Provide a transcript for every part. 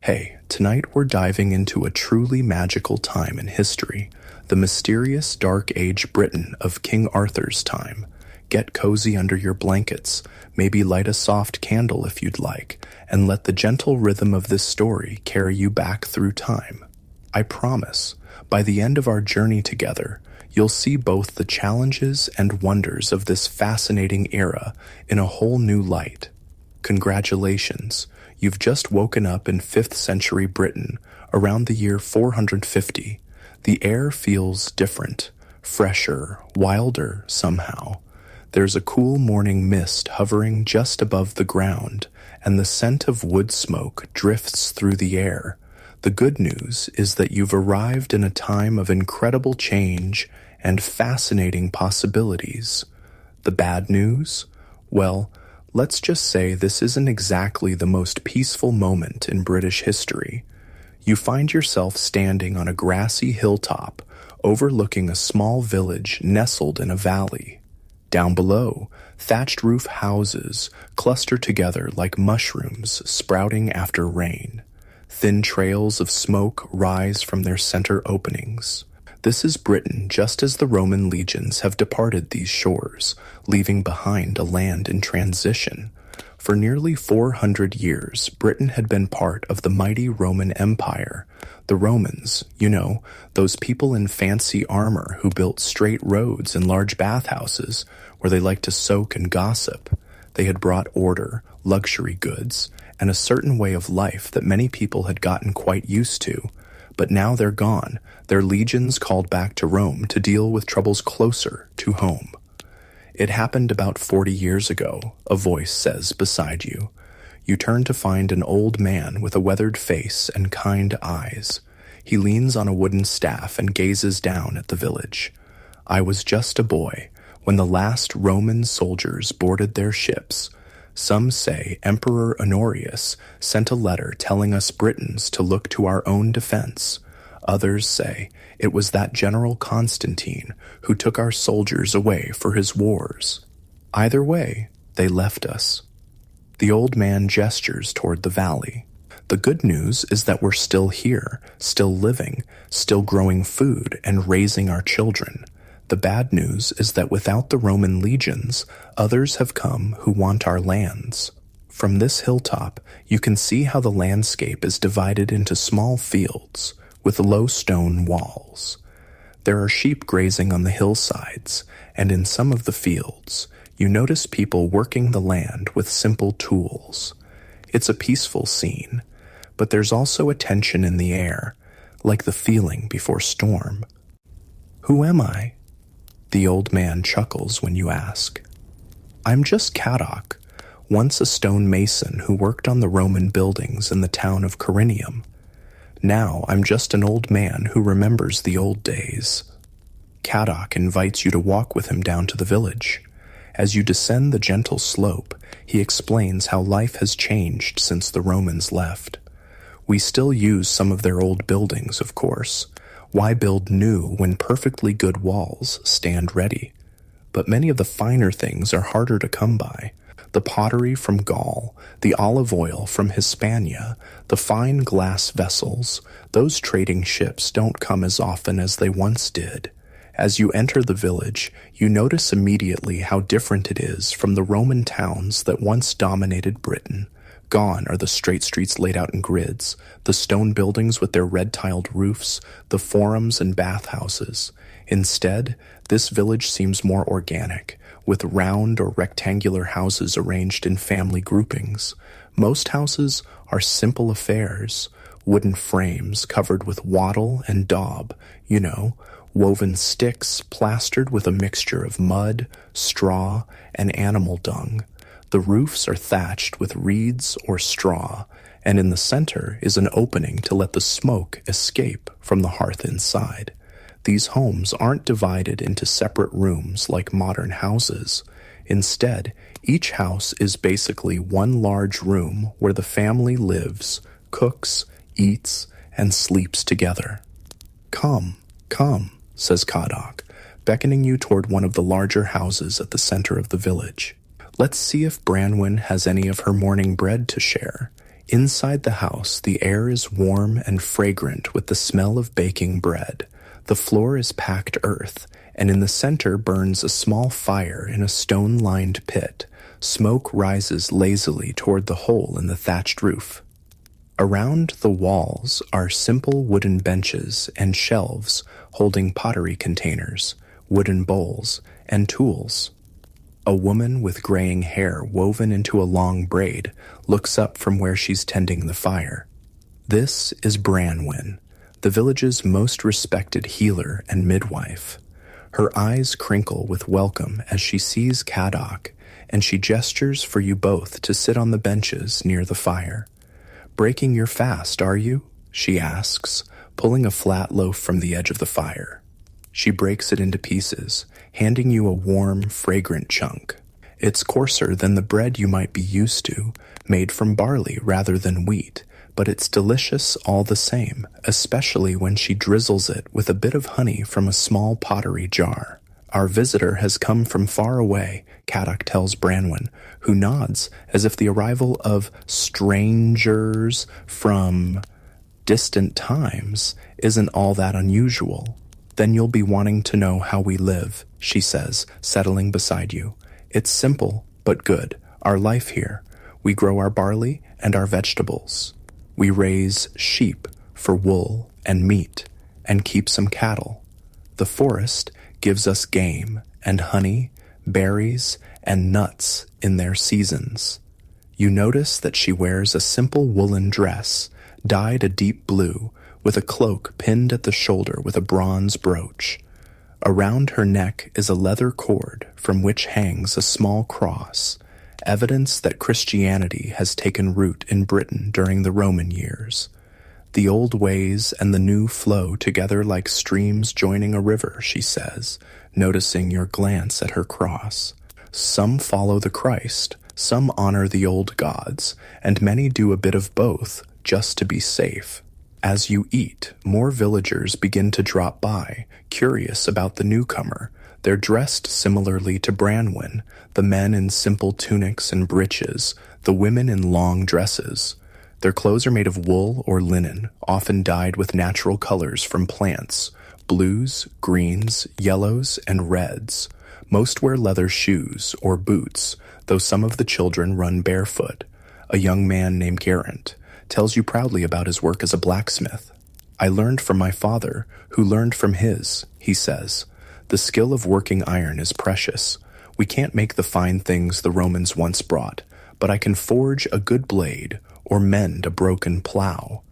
Hey, tonight we're diving into a truly magical time in history, the mysterious Dark Age Britain of King Arthur's time. Get cozy under your blankets, maybe light a soft candle if you'd like, and let the gentle rhythm of this story carry you back through time. I promise, by the end of our journey together, you'll see both the challenges and wonders of this fascinating era in a whole new light. Congratulations, you've just woken up in 5th century Britain, around the year 450. The air feels different, fresher, wilder somehow. There's a cool morning mist hovering just above the ground, and the scent of wood smoke drifts through the air. The good news is that you've arrived in a time of incredible change and fascinating possibilities. The bad news? Well, let's just say this isn't exactly the most peaceful moment in British history. You find yourself standing on a grassy hilltop, overlooking a small village nestled in a valley. Down below, thatched roof houses cluster together like mushrooms sprouting after rain. Thin trails of smoke rise from their center openings. This is Britain just as the Roman legions have departed these shores, leaving behind a land in transition. For nearly 400 years, Britain had been part of the mighty Roman Empire. The Romans, those people in fancy armor who built straight roads and large bathhouses where they liked to soak and gossip. They had brought order, luxury goods, and a certain way of life that many people had gotten quite used to. But now they're gone, their legions called back to Rome to deal with troubles closer to home. It happened about 40 years ago, a voice says beside you. You turn to find an old man with a weathered face and kind eyes. He leans on a wooden staff and gazes down at the village. I was just a boy when the last Roman soldiers boarded their ships. Some say Emperor Honorius sent a letter telling us Britons to look to our own defense. Others say it was that General Constantine who took our soldiers away for his wars. Either way, they left us. The old man gestures toward the valley. The good news is that we're still here, still living, still growing food and raising our children. The bad news is that without the Roman legions, others have come who want our lands. From this hilltop, you can see how the landscape is divided into small fields with low stone walls. There are sheep grazing on the hillsides, and in some of the fields, you notice people working the land with simple tools. It's a peaceful scene, but there's also a tension in the air, like the feeling before storm. Who am I? The old man chuckles when you ask. I'm just Caddoc, once a stone mason who worked on the Roman buildings in the town of Corinium. Now I'm just an old man who remembers the old days. Caddoc invites you to walk with him down to the village. As you descend the gentle slope, he explains how life has changed since the Romans left. We still use some of their old buildings, of course. Why build new when perfectly good walls stand ready? But many of the finer things are harder to come by. The pottery from Gaul, the olive oil from Hispania, the fine glass vessels, those trading ships don't come as often as they once did. As you enter the village, you notice immediately how different it is from the Roman towns that once dominated Britain. Gone are the straight streets laid out in grids, the stone buildings with their red-tiled roofs, the forums and bathhouses. Instead, this village seems more organic, with round or rectangular houses arranged in family groupings. Most houses are simple affairs, wooden frames covered with wattle and daub, woven sticks plastered with a mixture of mud, straw, and animal dung. The roofs are thatched with reeds or straw, and in the center is an opening to let the smoke escape from the hearth inside. These homes aren't divided into separate rooms like modern houses. Instead, each house is basically one large room where the family lives, cooks, eats, and sleeps together. Come, says Caddoc, beckoning you toward one of the larger houses at the center of the village. Let's see if Branwen has any of her morning bread to share. Inside the house, the air is warm and fragrant with the smell of baking bread. The floor is packed earth, and in the center burns a small fire in a stone-lined pit. Smoke rises lazily toward the hole in the thatched roof. Around the walls are simple wooden benches and shelves holding pottery containers, wooden bowls, and tools. A woman with graying hair woven into a long braid looks up from where she's tending the fire. This is Branwen, the village's most respected healer and midwife. Her eyes crinkle with welcome as she sees Kadok, and she gestures for you both to sit on the benches near the fire. "Breaking your fast, are you?" she asks, pulling a flat loaf from the edge of the fire. She breaks it into pieces, handing you a warm, fragrant chunk. It's coarser than the bread you might be used to, made from barley rather than wheat, but it's delicious all the same, especially when she drizzles it with a bit of honey from a small pottery jar. "Our visitor has come from far away," Kadok tells Branwen, who nods as if the arrival of strangers from distant times isn't all that unusual. "Then you'll be wanting to know how we live," she says, settling beside you. "It's simple, but good. Our life here. We grow our barley and our vegetables. We raise sheep for wool and meat, and keep some cattle. The forest gives us game and honey, berries, and nuts in their seasons." You notice that she wears a simple woolen dress, dyed a deep blue, with a cloak pinned at the shoulder with a bronze brooch. Around her neck is a leather cord from which hangs a small cross, evidence that Christianity has taken root in Britain during the Roman years. "The old ways and the new flow together like streams joining a river," she says, noticing your glance at her cross. "Some follow the Christ, some honor the old gods, and many do a bit of both, just to be safe." As you eat, more villagers begin to drop by, curious about the newcomer. They're dressed similarly to Branwen, the men in simple tunics and breeches, the women in long dresses. Their clothes are made of wool or linen, often dyed with natural colors from plants, blues, greens, yellows, and reds. Most wear leather shoes or boots, though some of the children run barefoot. A young man named Garant tells you proudly about his work as a blacksmith. "I learned from my father, who learned from his," he says. "The skill of working iron is precious. We can't make the fine things the Romans once brought, but I can forge a good blade or mend a broken plow."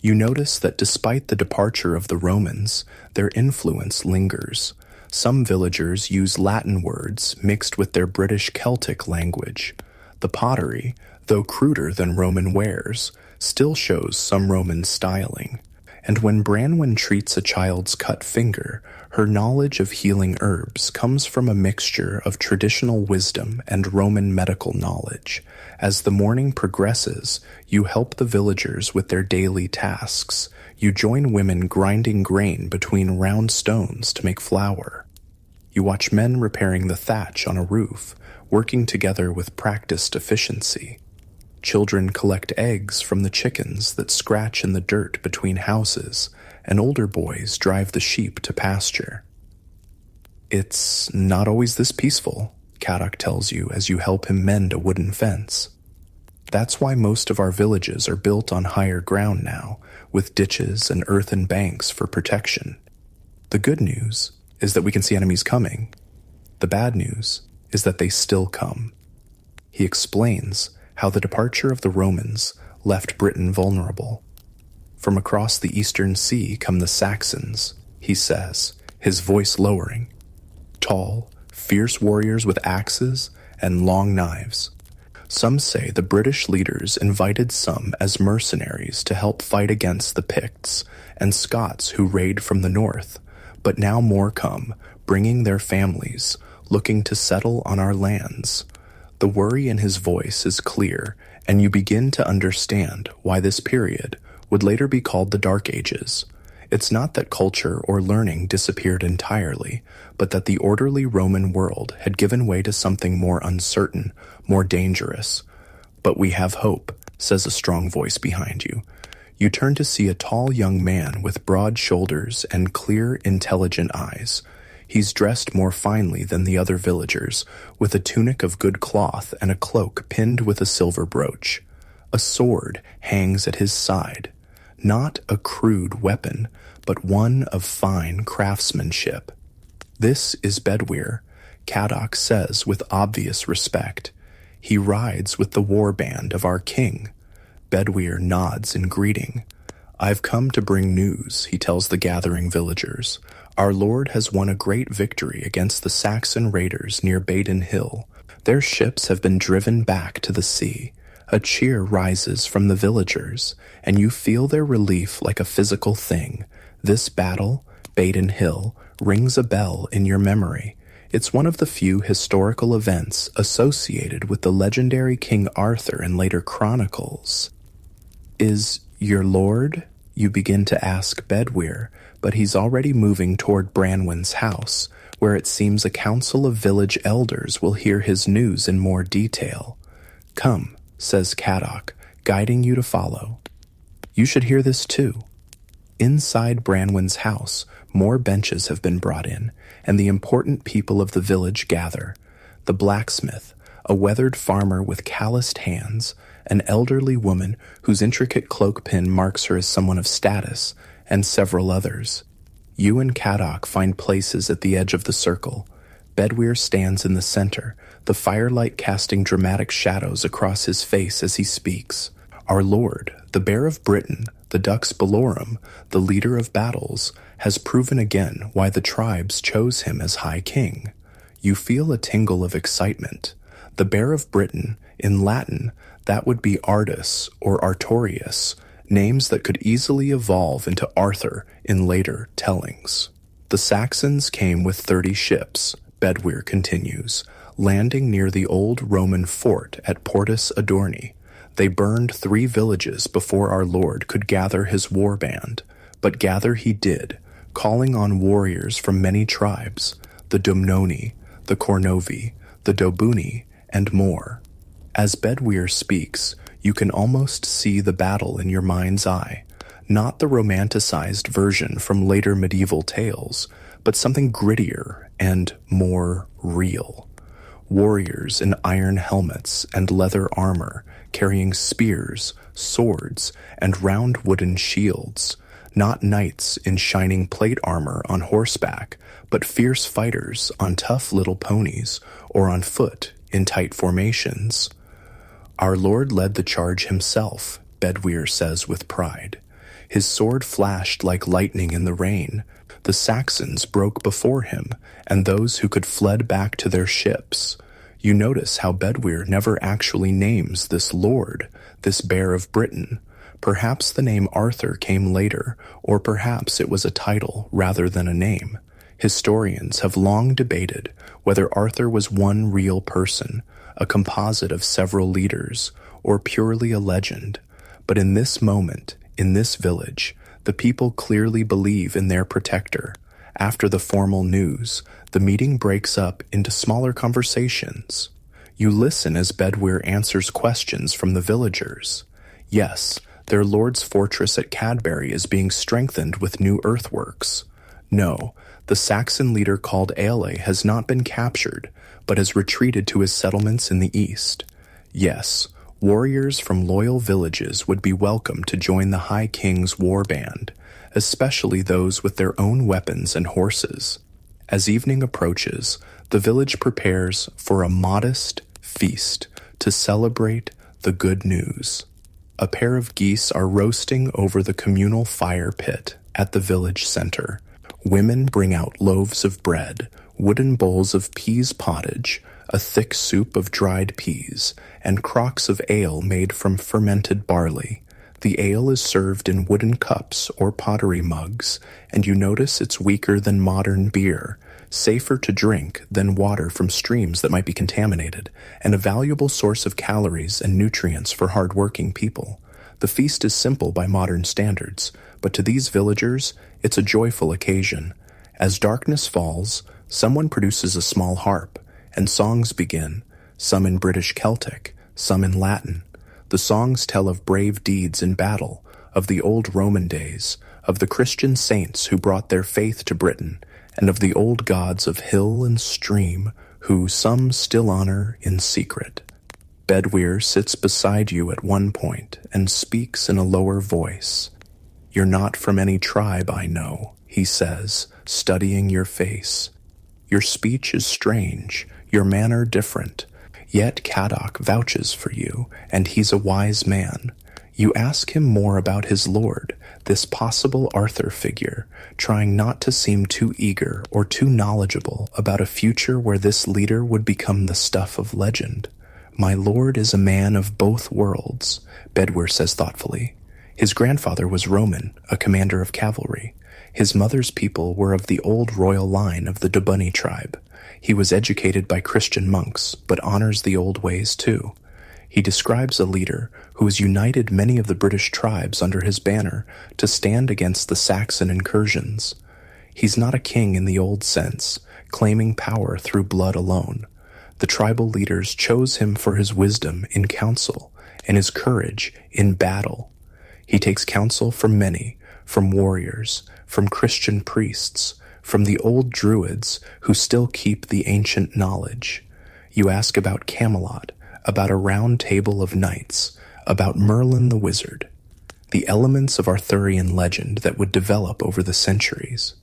You notice that despite the departure of the Romans, their influence lingers. Some villagers use Latin words mixed with their British Celtic language. The pottery, though cruder than Roman wares, still shows some Roman styling. And when Branwen treats a child's cut finger, her knowledge of healing herbs comes from a mixture of traditional wisdom and Roman medical knowledge. As the morning progresses, you help the villagers with their daily tasks. You join women grinding grain between round stones to make flour. You watch men repairing the thatch on a roof, working together with practiced efficiency. Children collect eggs from the chickens that scratch in the dirt between houses, and older boys drive the sheep to pasture. "It's not always this peaceful," Kadok tells you as you help him mend a wooden fence. "That's why most of our villages are built on higher ground now, with ditches and earthen banks for protection. The good news is that we can see enemies coming. The bad news is that they still come." He explains how the departure of the Romans left Britain vulnerable. "From across the eastern sea come the Saxons," he says, his voice lowering. "Tall, fierce warriors with axes and long knives. Some say the British leaders invited some as mercenaries to help fight against the Picts and Scots who raid from the north, but now more come, bringing their families, looking to settle on our lands." The worry in his voice is clear, and you begin to understand why this period would later be called the Dark Ages. It's not that culture or learning disappeared entirely, but that the orderly Roman world had given way to something more uncertain, more dangerous. "But we have hope," says a strong voice behind you. You turn to see a tall young man with broad shoulders and clear, intelligent eyes. He's dressed more finely than the other villagers, with a tunic of good cloth and a cloak pinned with a silver brooch. A sword hangs at his side, not a crude weapon, but one of fine craftsmanship. This is Bedwyr, Caddoc says with obvious respect. He rides with the war band of our king. Bedwyr nods in greeting. I've come to bring news, he tells the gathering villagers. Our lord has won a great victory against the Saxon raiders near Baden Hill. Their ships have been driven back to the sea. A cheer rises from the villagers, and you feel their relief like a physical thing. This battle, Baden Hill, rings a bell in your memory. It's one of the few historical events associated with the legendary King Arthur in later chronicles. Is your lord? You begin to ask Bedwyr, but he's already moving toward Branwen's house, where it seems a council of village elders will hear his news in more detail. Come, says Caddoc, guiding you to follow. You should hear this too. Inside Branwen's house, more benches have been brought in, and the important people of the village gather. The blacksmith, a weathered farmer with calloused hands, an elderly woman whose intricate cloak pin marks her as someone of status, and several others. You and Caddoc find places at the edge of the circle. Bedwyr stands in the center, the firelight casting dramatic shadows across his face as he speaks. Our lord, the Bear of Britain, the Dux Bellorum, the leader of battles, has proven again why the tribes chose him as High King. You feel a tingle of excitement. The Bear of Britain, in Latin, that would be Ardus or Artorius, names that could easily evolve into Arthur in later tellings. The Saxons came with 30 ships, Bedwyr continues, landing near the old Roman fort at Portus Adorni. They burned 3 villages before our lord could gather his war band, but gather he did, calling on warriors from many tribes, the Dumnoni, the Cornovi, the Dobuni, and more. As Bedwyr speaks, you can almost see the battle in your mind's eye, not the romanticized version from later medieval tales, but something grittier and more real. Warriors in iron helmets and leather armor, carrying spears, swords, and round wooden shields, not knights in shining plate armor on horseback, but fierce fighters on tough little ponies or on foot in tight formations. Our lord led the charge himself, Bedwyr says with pride. His sword flashed like lightning in the rain. The Saxons broke before him, and those who could fled back to their ships. You notice how Bedwyr never actually names this lord, this Bear of Britain. Perhaps the name Arthur came later, or perhaps it was a title rather than a name. Historians have long debated whether Arthur was one real person, a composite of several leaders, or purely a legend. But in this moment, in this village, the people clearly believe in their protector. After the formal news, the meeting breaks up into smaller conversations. You listen as Bedwyr answers questions from the villagers. Yes, their lord's fortress at Cadbury is being strengthened with new earthworks. No, the Saxon leader called Aelle has not been captured, but has retreated to his settlements in the east. Yes, warriors from loyal villages would be welcome to join the High King's war band, especially those with their own weapons and horses. As evening approaches, the village prepares for a modest feast to celebrate the good news. A pair of geese are roasting over the communal fire pit at the village center. Women bring out loaves of bread, wooden bowls of peas pottage, a thick soup of dried peas, and crocks of ale made from fermented barley. The ale is served in wooden cups or pottery mugs, and you notice it's weaker than modern beer, safer to drink than water from streams that might be contaminated, and a valuable source of calories and nutrients for hard-working people. The feast is simple by modern standards, but to these villagers, it's a joyful occasion. As darkness falls, someone produces a small harp, and songs begin, some in British Celtic, some in Latin. The songs tell of brave deeds in battle, of the old Roman days, of the Christian saints who brought their faith to Britain, and of the old gods of hill and stream who some still honor in secret. Bedwyr sits beside you at one point and speaks in a lower voice. "You're not from any tribe, I know," he says, studying your face. "Your speech is strange, your manner different, yet Caddoc vouches for you, and he's a wise man. You ask him more about his lord, this possible Arthur figure, trying not to seem too eager or too knowledgeable about a future where this leader would become the stuff of legend. My lord is a man of both worlds," Bedwyr says thoughtfully. His grandfather was Roman, a commander of cavalry. His mother's people were of the old royal line of the Dobunni tribe. He was educated by Christian monks, but honors the old ways too. He describes a leader who has united many of the British tribes under his banner to stand against the Saxon incursions. He's not a king in the old sense, claiming power through blood alone. The tribal leaders chose him for his wisdom in council and his courage in battle. He takes counsel from many, from warriors, from Christian priests, from the old druids who still keep the ancient knowledge. You ask about Camelot, about a round table of knights, about Merlin the wizard, the elements of Arthurian legend that would develop over the centuries.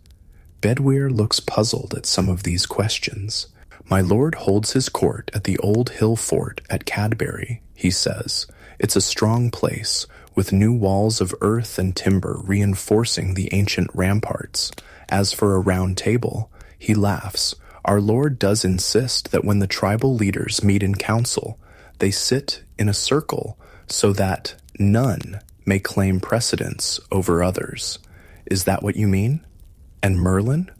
Bedwyr looks puzzled at some of these questions. "My lord holds his court at the old hill fort at Cadbury," he says. "It's a strong place, with new walls of earth and timber reinforcing the ancient ramparts. As for a round table," he laughs, "our lord does insist that when the tribal leaders meet in council, they sit in a circle so that none may claim precedence over others. Is that what you mean? And Merlin?"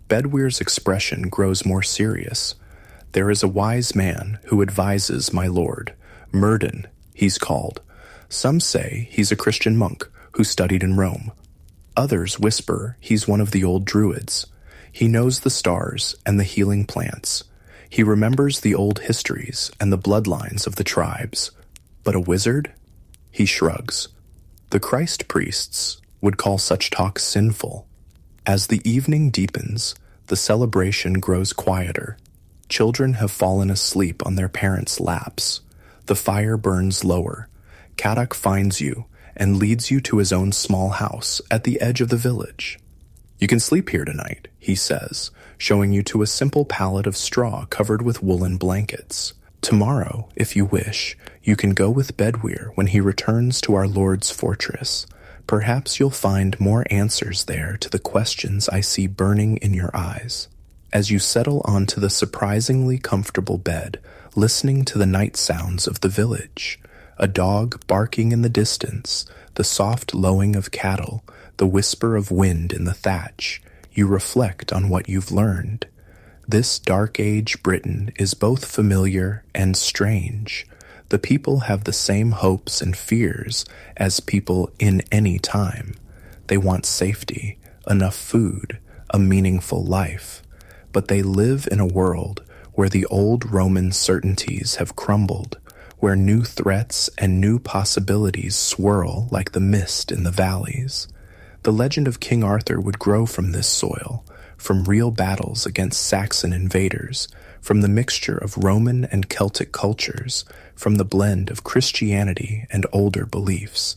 Bedwyr's expression grows more serious. "There is a wise man who advises my lord. Myrddin, he's called. Some say he's a Christian monk who studied in Rome. Others whisper he's one of the old druids. He knows the stars and the healing plants. He remembers the old histories and the bloodlines of the tribes. But a wizard?" He shrugs. "The Christ priests would call such talk sinful." As the evening deepens, the celebration grows quieter. Children have fallen asleep on their parents' laps. The fire burns lower. Caddoc finds you and leads you to his own small house at the edge of the village. "You can sleep here tonight," he says, showing you to a simple pallet of straw covered with woolen blankets. "Tomorrow, if you wish, you can go with Bedwyr when he returns to our lord's fortress. Perhaps you'll find more answers there to the questions I see burning in your eyes." As you settle onto the surprisingly comfortable bed, listening to the night sounds of the village, a dog barking in the distance, the soft lowing of cattle, the whisper of wind in the thatch, you reflect on what you've learned. This Dark Age Britain is both familiar and strange. The people have the same hopes and fears as people in any time. They want safety, enough food, a meaningful life. But they live in a world where the old Roman certainties have crumbled, where new threats and new possibilities swirl like the mist in the valleys. The legend of King Arthur would grow from this soil, from real battles against Saxon invaders, from the mixture of Roman and Celtic cultures, from the blend of Christianity and older beliefs.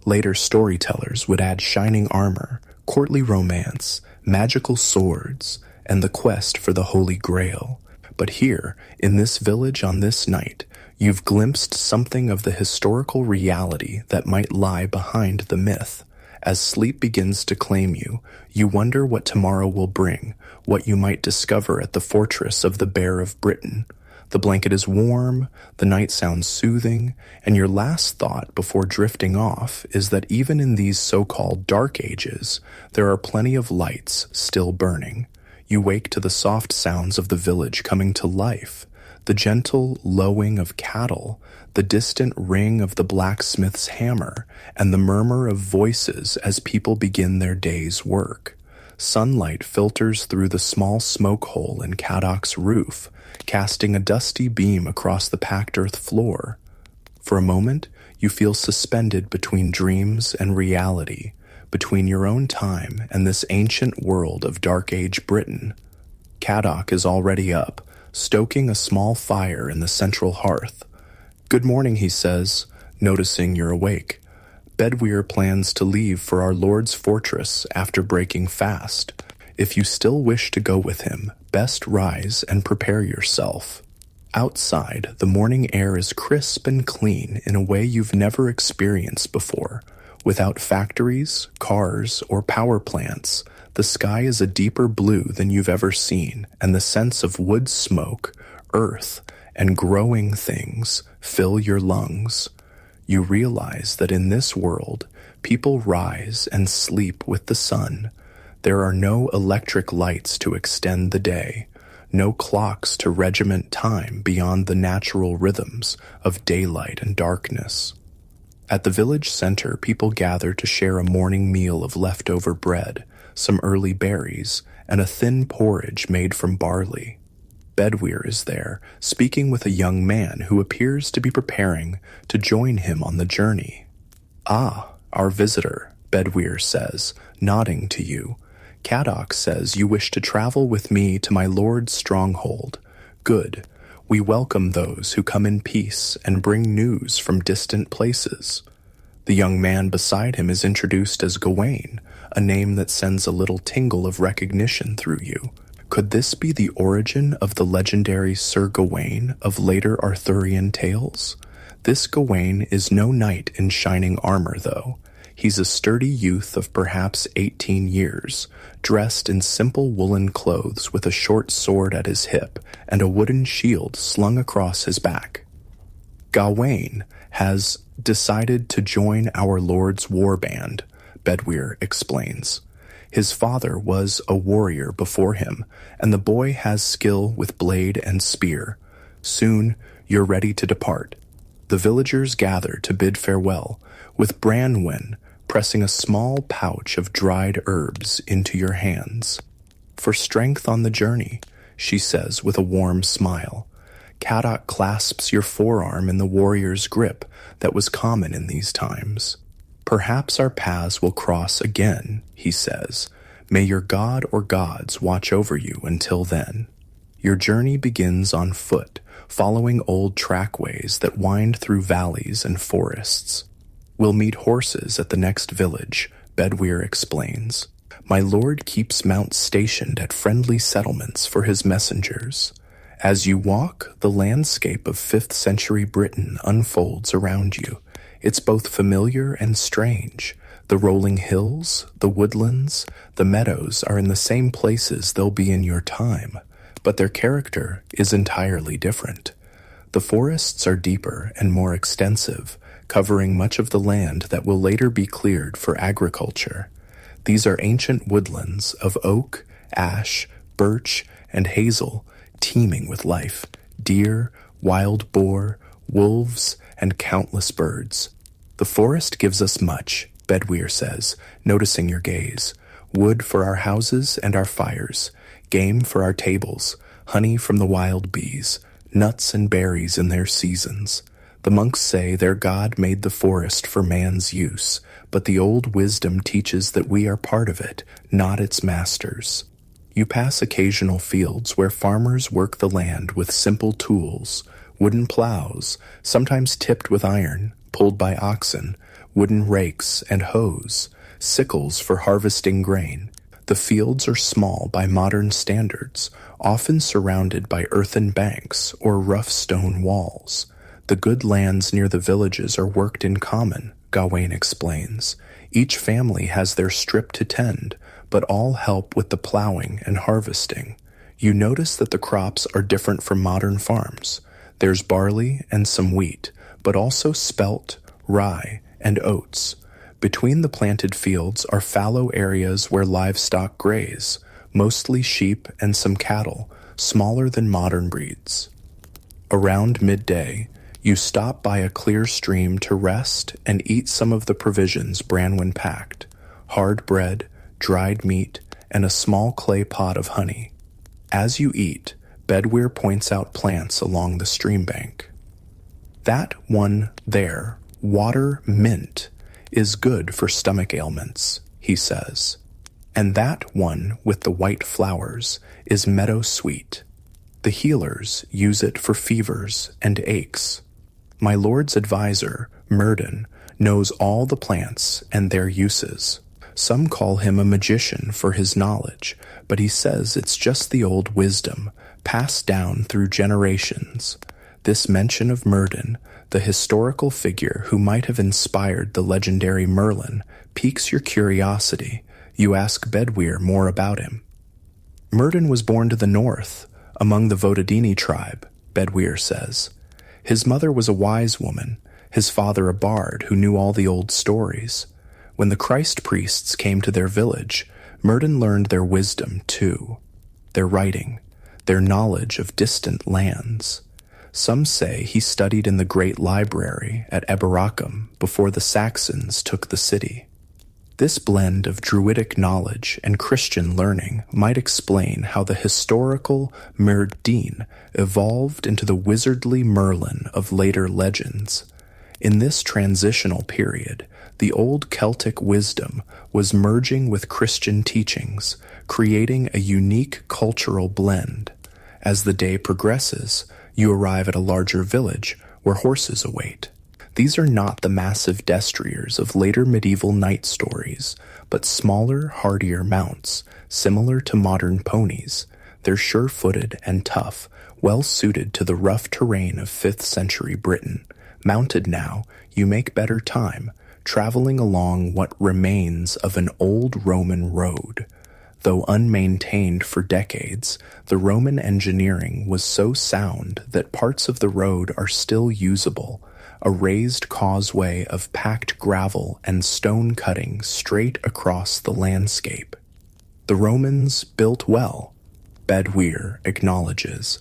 Later storytellers would add shining armor, courtly romance, magical swords, and the quest for the Holy Grail. But here, in this village on this night, you've glimpsed something of the historical reality that might lie behind the myth. As sleep begins to claim you, you wonder what tomorrow will bring, what you might discover at the fortress of the Bear of Britain. The blanket is warm, the night sounds soothing, and your last thought before drifting off is that even in these so-called dark ages, there are plenty of lights still burning. You wake to the soft sounds of the village coming to life, the gentle lowing of cattle, the distant ring of the blacksmith's hammer, and the murmur of voices as people begin their day's work. Sunlight filters through the small smoke hole in Caddoc's roof, casting a dusty beam across the packed earth floor. For a moment, You feel suspended between dreams and reality, between your own time and this ancient world of Dark Age Britain. Caddock is already up, stoking a small fire in the central hearth. "Good morning," he says, noticing you're awake. "Bedwyr plans to leave for our Lord's fortress after breaking fast. If you still wish to go with him, best rise and prepare yourself." Outside, the morning air is crisp and clean in a way you've never experienced before. Without factories, cars, or power plants, the sky is a deeper blue than you've ever seen, and the sense of wood smoke, earth, and growing things fill your lungs. You realize that in this world, people rise and sleep with the sun. There are no electric lights to extend the day, no clocks to regiment time beyond the natural rhythms of daylight and darkness. At the village center, people gather to share a morning meal of leftover bread, some early berries, and a thin porridge made from barley. Bedwyr is there, speaking with a young man who appears to be preparing to join him on the journey. "Ah, our visitor," Bedwyr says, nodding to you. "Caddock says you wish to travel with me to my lord's stronghold. Good. We welcome those who come in peace and bring news from distant places." The young man beside him is introduced as Gawain, a name that sends a little tingle of recognition through you. Could this be the origin of the legendary Sir Gawain of later Arthurian tales? This Gawain is no knight in shining armor, though. He's a sturdy youth of perhaps 18 years, dressed in simple woolen clothes with a short sword at his hip and a wooden shield slung across his back. Gawain has decided to join our Lord's war band, Bedwyr explains. His father was a warrior before him, and the boy has skill with blade and spear. Soon, you're ready to depart. The villagers gather to bid farewell, with Branwen pressing a small pouch of dried herbs into your hands. "For strength on the journey," she says with a warm smile. Caddock clasps your forearm in the warrior's grip that was common in these times. "Perhaps our paths will cross again," he says. "May your god or gods watch over you until then." Your journey begins on foot, following old trackways that wind through valleys and forests. "We'll meet horses at the next village," Bedwyr explains. "My lord keeps mounts stationed at friendly settlements for his messengers." As you walk, the landscape of 5th century Britain unfolds around you. It's both familiar and strange. The rolling hills, the woodlands, the meadows are in the same places they'll be in your time, but their character is entirely different. The forests are deeper and more extensive, covering much of the land that will later be cleared for agriculture. These are ancient woodlands of oak, ash, birch, and hazel, teeming with life: deer, wild boar, wolves, and countless birds. "The forest gives us much," Bedwyr says, noticing your gaze. "Wood for our houses and our fires, game for our tables, honey from the wild bees, nuts and berries in their seasons. The monks say their God made the forest for man's use, but the old wisdom teaches that we are part of it, not its masters." You pass occasional fields where farmers work the land with simple tools: wooden plows, sometimes tipped with iron, pulled by oxen, wooden rakes and hoes, sickles for harvesting grain. The fields are small by modern standards, often surrounded by earthen banks or rough stone walls. The good lands near the villages are worked in common, Gawain explains. Each family has their strip to tend, but all help with the plowing and harvesting. You notice that the crops are different from modern farms. There's barley and some wheat, but also spelt, rye, and oats. Between the planted fields are fallow areas where livestock graze, mostly sheep and some cattle, smaller than modern breeds. Around midday, you stop by a clear stream to rest and eat some of the provisions Branwen packed: hard bread, dried meat, and a small clay pot of honey. As you eat, Bedwyr points out plants along the stream bank. "That one there," "Water mint is good for stomach ailments," he says, "and that one with the white flowers is meadow sweet. The healers use it for fevers and aches. My lord's advisor, Murden, knows all the plants and their uses. Some call him a magician for his knowledge, but he says it's just the old wisdom, passed down through generations." This mention of Murden, the historical figure who might have inspired the legendary Merlin, piques your curiosity. You ask Bedwyr more about him. "Murden was born to the north, among the Vodadini tribe," Bedwyr says. "His mother was a wise woman, his father a bard who knew all the old stories. When the Christ priests came to their village, Murden learned their wisdom too, their writing, their knowledge of distant lands. Some say he studied in the great library at Eberacum before the Saxons took the city. This blend of Druidic knowledge and Christian learning might explain how the historical Myrddin evolved into the wizardly Merlin of later legends. In this transitional period, the old Celtic wisdom was merging with Christian teachings, creating a unique cultural blend. As the day progresses, you arrive at a larger village where horses await. These are not the massive destriers of later medieval knight stories, but smaller, hardier mounts, similar to modern ponies. They're sure-footed and tough, well-suited to the rough terrain of 5th century Britain. Mounted now, you make better time, traveling along what remains of an old Roman road. Though unmaintained for decades, the Roman engineering was so sound that parts of the road are still usable, a raised causeway of packed gravel and stone cutting straight across the landscape. The Romans built well, Bedwyr acknowledges.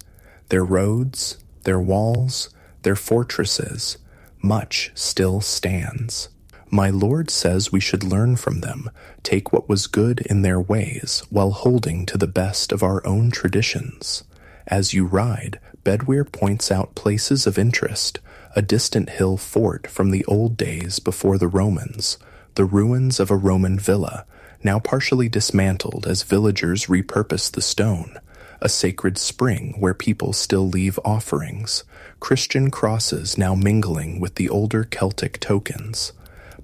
Their roads, their walls, their fortresses, much still stands. My lord says we should learn from them, take what was good in their ways, while holding to the best of our own traditions. As you ride, Bedwyr points out places of interest, a distant hill fort from the old days before the Romans, the ruins of a Roman villa, now partially dismantled as villagers repurpose the stone, a sacred spring where people still leave offerings, Christian crosses now mingling with the older Celtic tokens.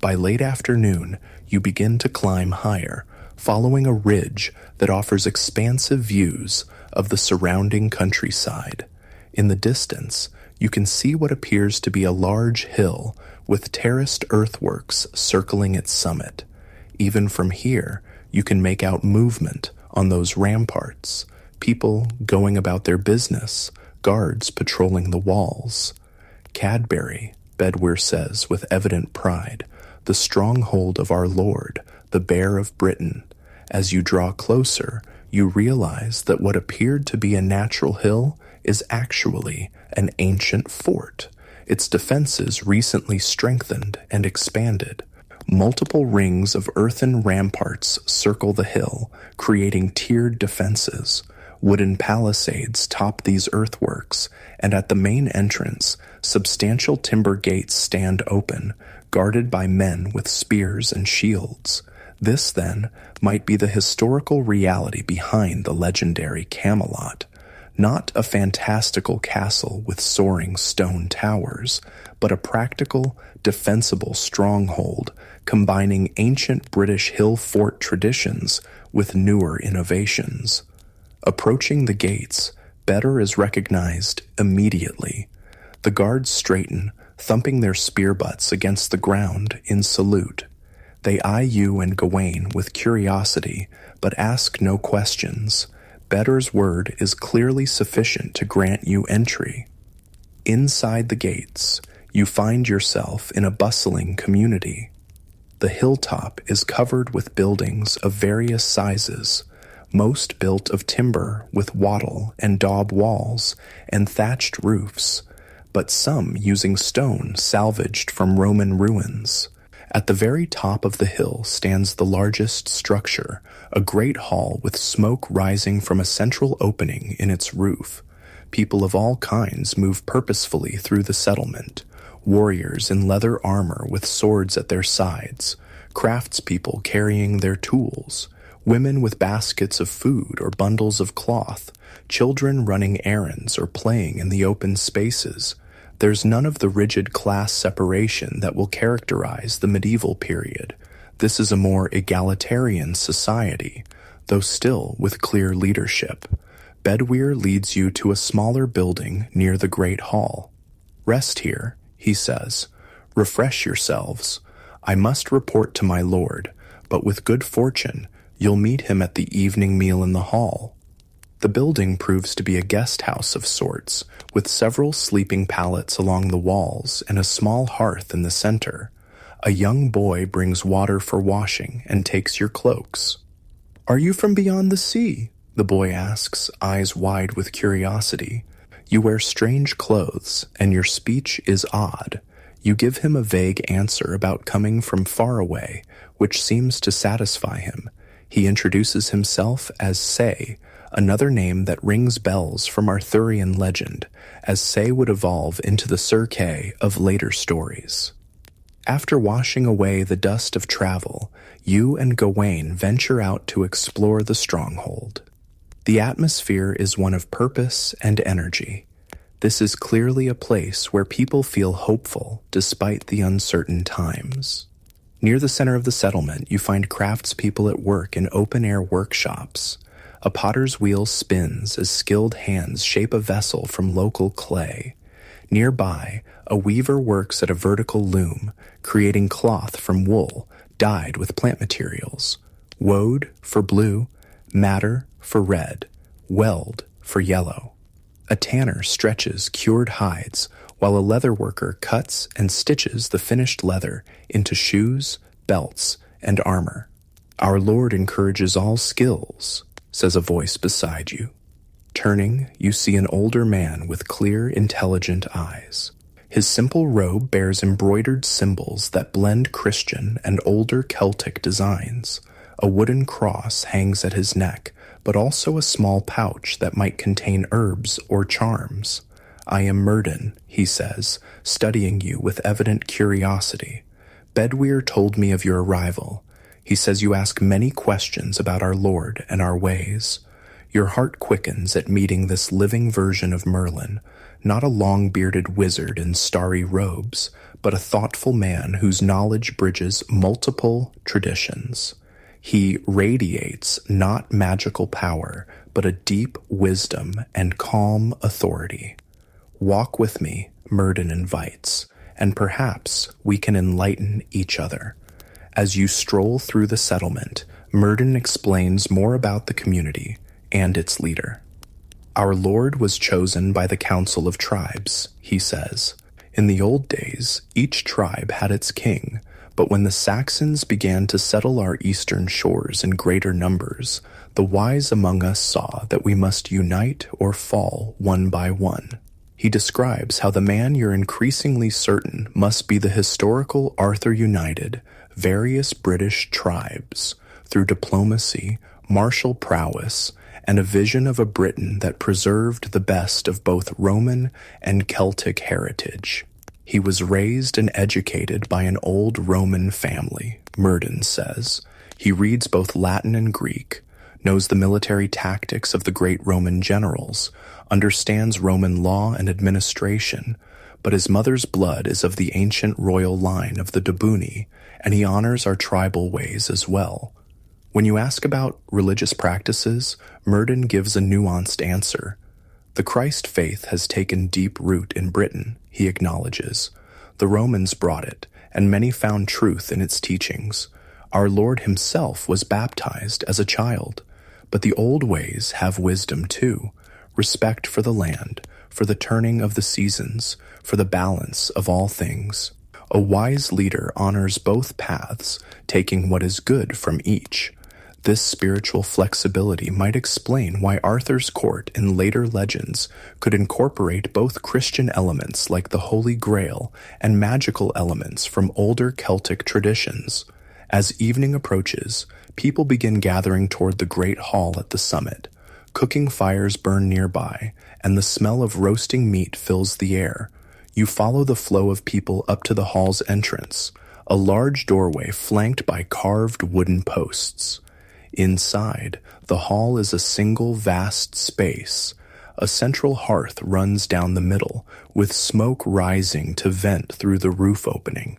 By late afternoon, you begin to climb higher, following a ridge that offers expansive views of the surrounding countryside. In the distance, you can see what appears to be a large hill with terraced earthworks circling its summit. Even from here, you can make out movement on those ramparts, people going about their business, guards patrolling the walls. Cadbury, Bedwyr says with evident pride, the stronghold of our Lord, the Bear of Britain. As you draw closer, you realize that what appeared to be a natural hill is actually an ancient fort, its defenses recently strengthened and expanded. Multiple rings of earthen ramparts circle the hill, creating tiered defenses. Wooden palisades top these earthworks, and at the main entrance, substantial timber gates stand open, guarded by men with spears and shields. This, then, might be the historical reality behind the legendary Camelot. Not a fantastical castle with soaring stone towers, but a practical, defensible stronghold combining ancient British hill fort traditions with newer innovations. Approaching the gates, Bedwyr is recognized immediately. The guards straighten, thumping their spear butts against the ground in salute. They eye you and Gawain with curiosity, but ask no questions. Bedwyr's word is clearly sufficient to grant you entry. Inside the gates, you find yourself in a bustling community. The hilltop is covered with buildings of various sizes, most built of timber with wattle and daub walls and thatched roofs, but some using stone salvaged from Roman ruins. At the very top of the hill stands the largest structure, a great hall with smoke rising from a central opening in its roof. People of all kinds move purposefully through the settlement. warriors in leather armor with swords at their sides, craftspeople carrying their tools, women with baskets of food or bundles of cloth, children running errands or playing in the open spaces. There's none of the rigid class separation that will characterize the medieval period. This is a more egalitarian society, though still with clear leadership. Bedwyr leads you to a smaller building near the Great Hall. "Rest here," he says. "Refresh yourselves. I must report to my lord, but with good fortune, you'll meet him at the evening meal in the hall." The building proves to be a guest house of sorts, with several sleeping pallets along the walls and a small hearth in the center. A young boy brings water for washing and takes your cloaks. "Are you from beyond the sea?" the boy asks, eyes wide with curiosity. You wear strange clothes, and your speech is odd. You give him a vague answer about coming from far away, which seems to satisfy him. He introduces himself as Say, another name that rings bells from Arthurian legend, as Say would evolve into the Sir Kay of later stories. After washing away the dust of travel, you and Gawain venture out to explore the stronghold. The atmosphere is one of purpose and energy. This is clearly a place where people feel hopeful despite the uncertain times. Near the center of the settlement, you find craftspeople at work in open-air workshops. A potter's wheel spins as skilled hands shape a vessel from local clay. Nearby, a weaver works at a vertical loom, creating cloth from wool dyed with plant materials. Wode for blue, madder for red, weld for yellow. A tanner stretches cured hides, while a leather worker cuts and stitches the finished leather into shoes, belts, and armor. "Our Lord encourages all skills," says a voice beside you. Turning, you see an older man with clear, intelligent eyes. His simple robe bears embroidered symbols that blend Christian and older Celtic designs. A wooden cross hangs at his neck, but also a small pouch that might contain herbs or charms. "I am Myrddin," he says, studying you with evident curiosity. "Bedwyr told me of your arrival. He says you ask many questions about our Lord and our ways. Your heart quickens at meeting this living version of Merlin, not a long-bearded wizard in starry robes, but a thoughtful man whose knowledge bridges multiple traditions. He radiates not magical power, but a deep wisdom and calm authority. Walk with me," Myrddin invites, "and perhaps we can enlighten each other." As you stroll through the settlement, Myrddin explains more about the community and its leader. "Our Lord was chosen by the Council of Tribes," he says. "In the old days, each tribe had its king, but when the Saxons began to settle our eastern shores in greater numbers, the wise among us saw that we must unite or fall one by one." He describes how the man you're increasingly certain must be the historical Arthur united various British tribes through diplomacy, martial prowess, and a vision of a Britain that preserved the best of both Roman and Celtic heritage. "He was raised and educated by an old Roman family," Myrddin says. "He reads both Latin and Greek, knows the military tactics of the great Roman generals, understands Roman law and administration, but his mother's blood is of the ancient royal line of the Dobuni, and he honors our tribal ways as well." When you ask about religious practices, Myrddin gives a nuanced answer. "The Christ faith has taken deep root in Britain," he acknowledges. "The Romans brought it, and many found truth in its teachings. Our Lord himself was baptized as a child. But the old ways have wisdom too, respect for the land, for the turning of the seasons, for the balance of all things. A wise leader honors both paths, taking what is good from each. This spiritual flexibility might explain why Arthur's court in later legends could incorporate both Christian elements like the Holy Grail and magical elements from older Celtic traditions. As evening approaches, people begin gathering toward the great hall at the summit. Cooking fires burn nearby, and the smell of roasting meat fills the air. You follow the flow of people up to the hall's entrance, a large doorway flanked by carved wooden posts. Inside, the hall is a single vast space. A central hearth runs down the middle, with smoke rising to vent through the roof opening.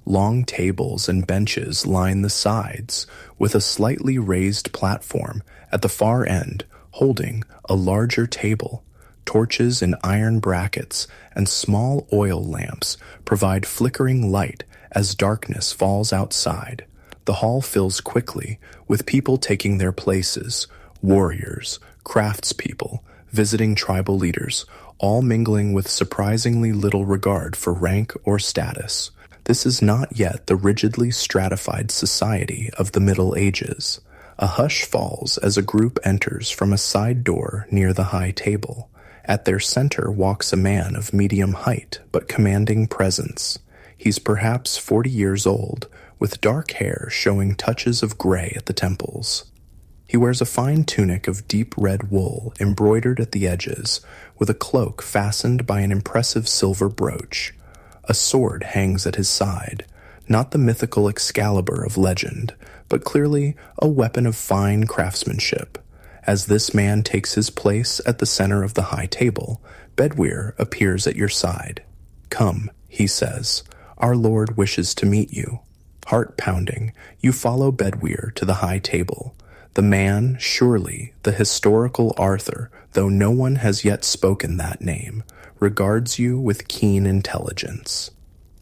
Long tables and benches line the sides, with a slightly raised platform at the far end holding a larger table. Torches in iron brackets and small oil lamps provide flickering light as darkness falls outside. The hall fills quickly, with people taking their places, warriors, craftspeople, visiting tribal leaders, all mingling with surprisingly little regard for rank or status. This is not yet the rigidly stratified society of the Middle Ages. A hush falls as a group enters from a side door near the high table. At their center walks a man of medium height but commanding presence. He's perhaps 40 years old, with dark hair showing touches of gray at the temples. He wears a fine tunic of deep red wool embroidered at the edges, with a cloak fastened by an impressive silver brooch. A sword hangs at his side, not the mythical Excalibur of legend, but clearly a weapon of fine craftsmanship. As this man takes his place at the center of the high table, Bedwyr appears at your side. "Come," he says, "our lord wishes to meet you." Heart-pounding, you follow Bedwyr to the high table. The man, surely the historical Arthur, though no one has yet spoken that name, regards you with keen intelligence.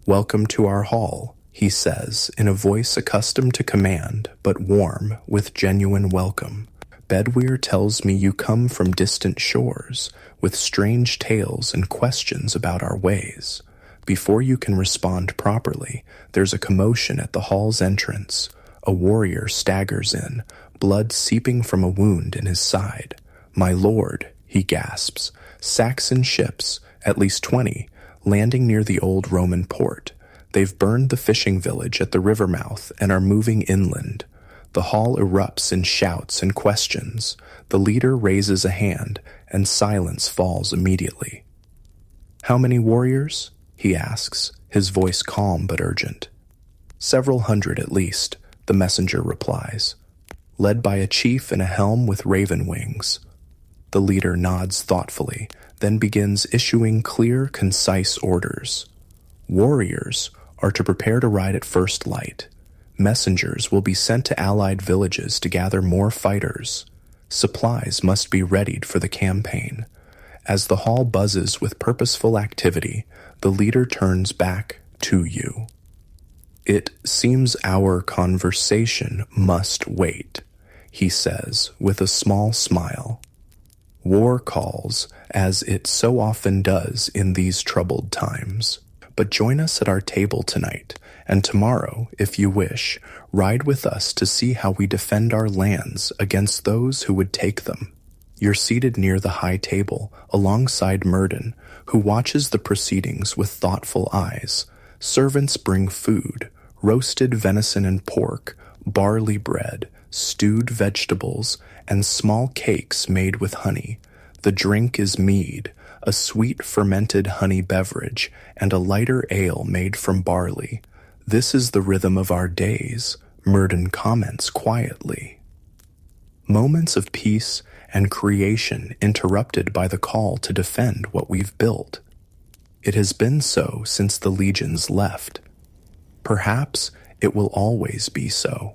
"Welcome to our hall," he says, in a voice accustomed to command, but warm with genuine welcome. "Bedwyr tells me you come from distant shores, with strange tales and questions about our ways." Before you can respond properly, there's a commotion at the hall's entrance. A warrior staggers in, blood seeping from a wound in his side. "My lord," he gasps, "Saxon ships, at least 20, landing near the old Roman port. They've burned the fishing village at the river mouth and are moving inland." The hall erupts in shouts and questions. The leader raises a hand, and silence falls immediately. "How many warriors?" he asks, his voice calm but urgent. "Several hundred at least," the messenger replies. "Led by a chief in a helm with raven wings." The leader nods thoughtfully, then begins issuing clear, concise orders. Warriors are to prepare to ride at first light. Messengers will be sent to allied villages to gather more fighters. Supplies must be readied for the campaign. As the hall buzzes with purposeful activity, the leader turns back to you. "It seems our conversation must wait," he says with a small smile. "War calls, as it so often does in these troubled times. But join us at our table tonight, and tomorrow, if you wish, ride with us to see how we defend our lands against those who would take them." You're seated near the high table, alongside Myrddin, who watches the proceedings with thoughtful eyes. Servants bring food: roasted venison and pork, barley bread, stewed vegetables, and small cakes made with honey. The drink is mead, a sweet fermented honey beverage, and a lighter ale made from barley. "This is the rhythm of our days," Myrddin comments quietly. Moments of peace and creation interrupted by the call to defend what we've built. It has been so since the legions left. Perhaps it will always be so.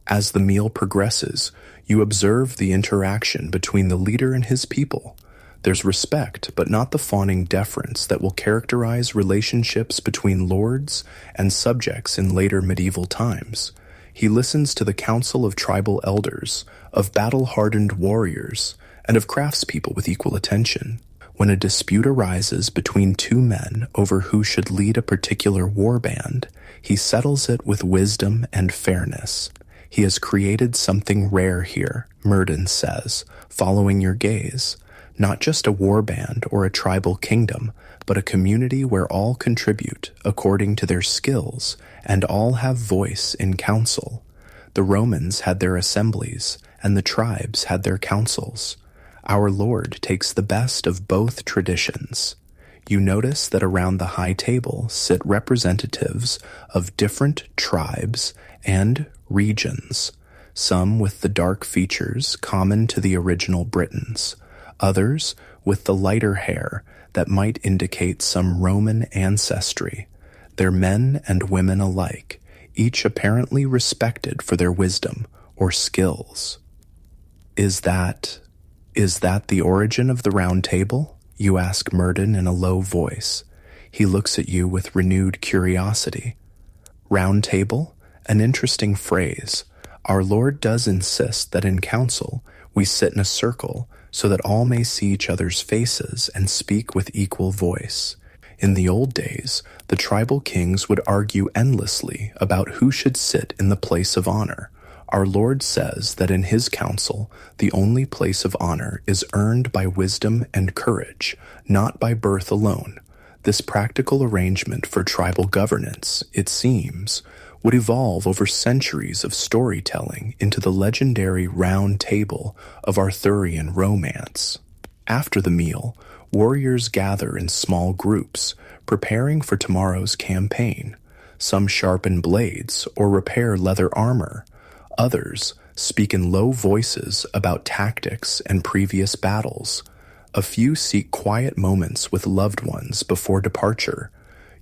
As the meal progresses, you observe the interaction between the leader and his people. There's respect, but not the fawning deference that will characterize relationships between lords and subjects in later medieval times. He listens to the council of tribal elders, of battle-hardened warriors, and of craftspeople with equal attention. When a dispute arises between two men over who should lead a particular warband, he settles it with wisdom and fairness. "He has created something rare here," Myrddin says, following your gaze. "Not just a warband or a tribal kingdom, but a community where all contribute according to their skills and all have voice in council. The Romans had their assemblies, and the tribes had their councils. Our Lord takes the best of both traditions." You notice that around the high table sit representatives of different tribes and regions, some with the dark features common to the original Britons, others with the lighter hair that might indicate some Roman ancestry. They're men and women alike, each apparently respected for their wisdom or skills. Is that the origin of the Round Table? You ask Murden in a low voice. He looks at you with renewed curiosity. Round Table? An interesting phrase. Our Lord does insist that in council we sit in a circle so that all may see each other's faces and speak with equal voice. In the old days, the tribal kings would argue endlessly about who should sit in the place of honor. Our Lord says that in his council, the only place of honor is earned by wisdom and courage, not by birth alone. This practical arrangement for tribal governance, it seems, would evolve over centuries of storytelling into the legendary Round Table of Arthurian romance. After the meal, warriors gather in small groups, preparing for tomorrow's campaign. Some sharpen blades or repair leather armor. Others speak in low voices about tactics and previous battles. A few seek quiet moments with loved ones before departure.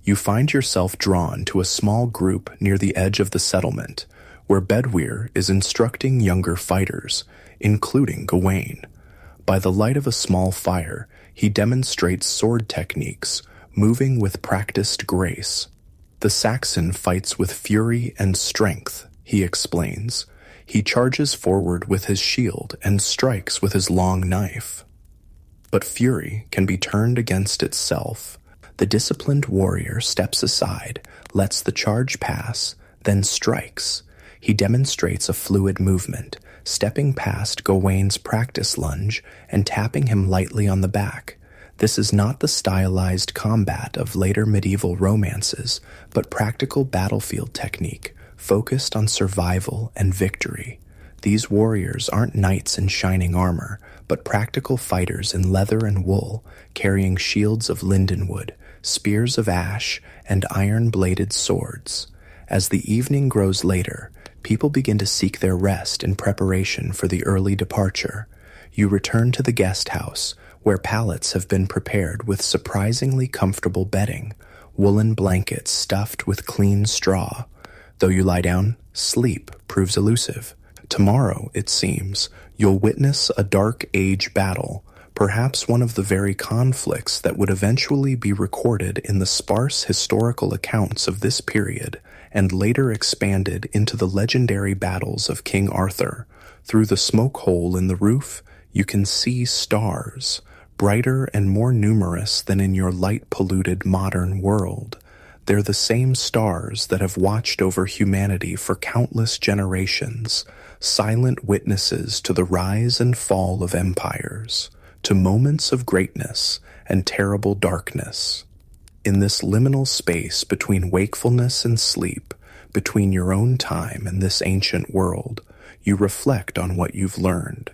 You find yourself drawn to a small group near the edge of the settlement, where Bedwyr is instructing younger fighters, including Gawain. By the light of a small fire, he demonstrates sword techniques, moving with practiced grace. The Saxon fights with fury and strength, he explains. He charges forward with his shield and strikes with his long knife. But fury can be turned against itself. The disciplined warrior steps aside, lets the charge pass, then strikes. He demonstrates a fluid movement, stepping past Gawain's practice lunge and tapping him lightly on the back. This is not the stylized combat of later medieval romances, but practical battlefield technique, focused on survival and victory. These warriors aren't knights in shining armor, but practical fighters in leather and wool, carrying shields of lindenwood, spears of ash, and iron-bladed swords. As the evening grows later, people begin to seek their rest in preparation for the early departure. You return to the guest house, where pallets have been prepared with surprisingly comfortable bedding, woolen blankets stuffed with clean straw. Though you lie down, sleep proves elusive. Tomorrow, it seems, you'll witness a Dark Age battle, perhaps one of the very conflicts that would eventually be recorded in the sparse historical accounts of this period and later expanded into the legendary battles of King Arthur. Through the smoke hole in the roof, you can see stars, brighter and more numerous than in your light-polluted modern world. They're the same stars that have watched over humanity for countless generations, silent witnesses to the rise and fall of empires, to moments of greatness and terrible darkness. In this liminal space between wakefulness and sleep, between your own time and this ancient world, you reflect on what you've learned.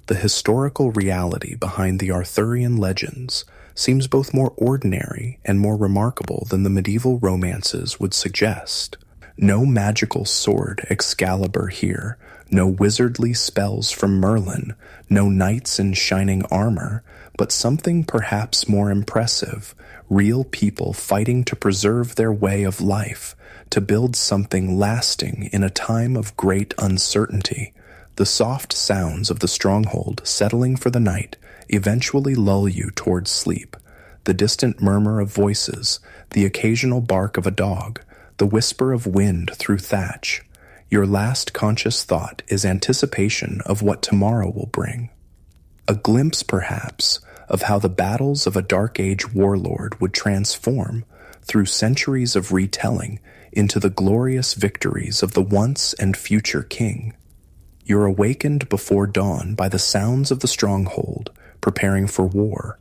The historical reality behind the Arthurian legends seems both more ordinary and more remarkable than the medieval romances would suggest. No magical sword Excalibur here, no wizardly spells from Merlin, no knights in shining armor, but something perhaps more impressive, real people fighting to preserve their way of life, to build something lasting in a time of great uncertainty. The soft sounds of the stronghold settling for the night eventually lull you towards sleep. The distant murmur of voices, the occasional bark of a dog, the whisper of wind through thatch. Your last conscious thought is anticipation of what tomorrow will bring. A glimpse, perhaps, of how the battles of a Dark Age warlord would transform, through centuries of retelling, into the glorious victories of the once and future king. You're awakened before dawn by the sounds of the stronghold, preparing for war.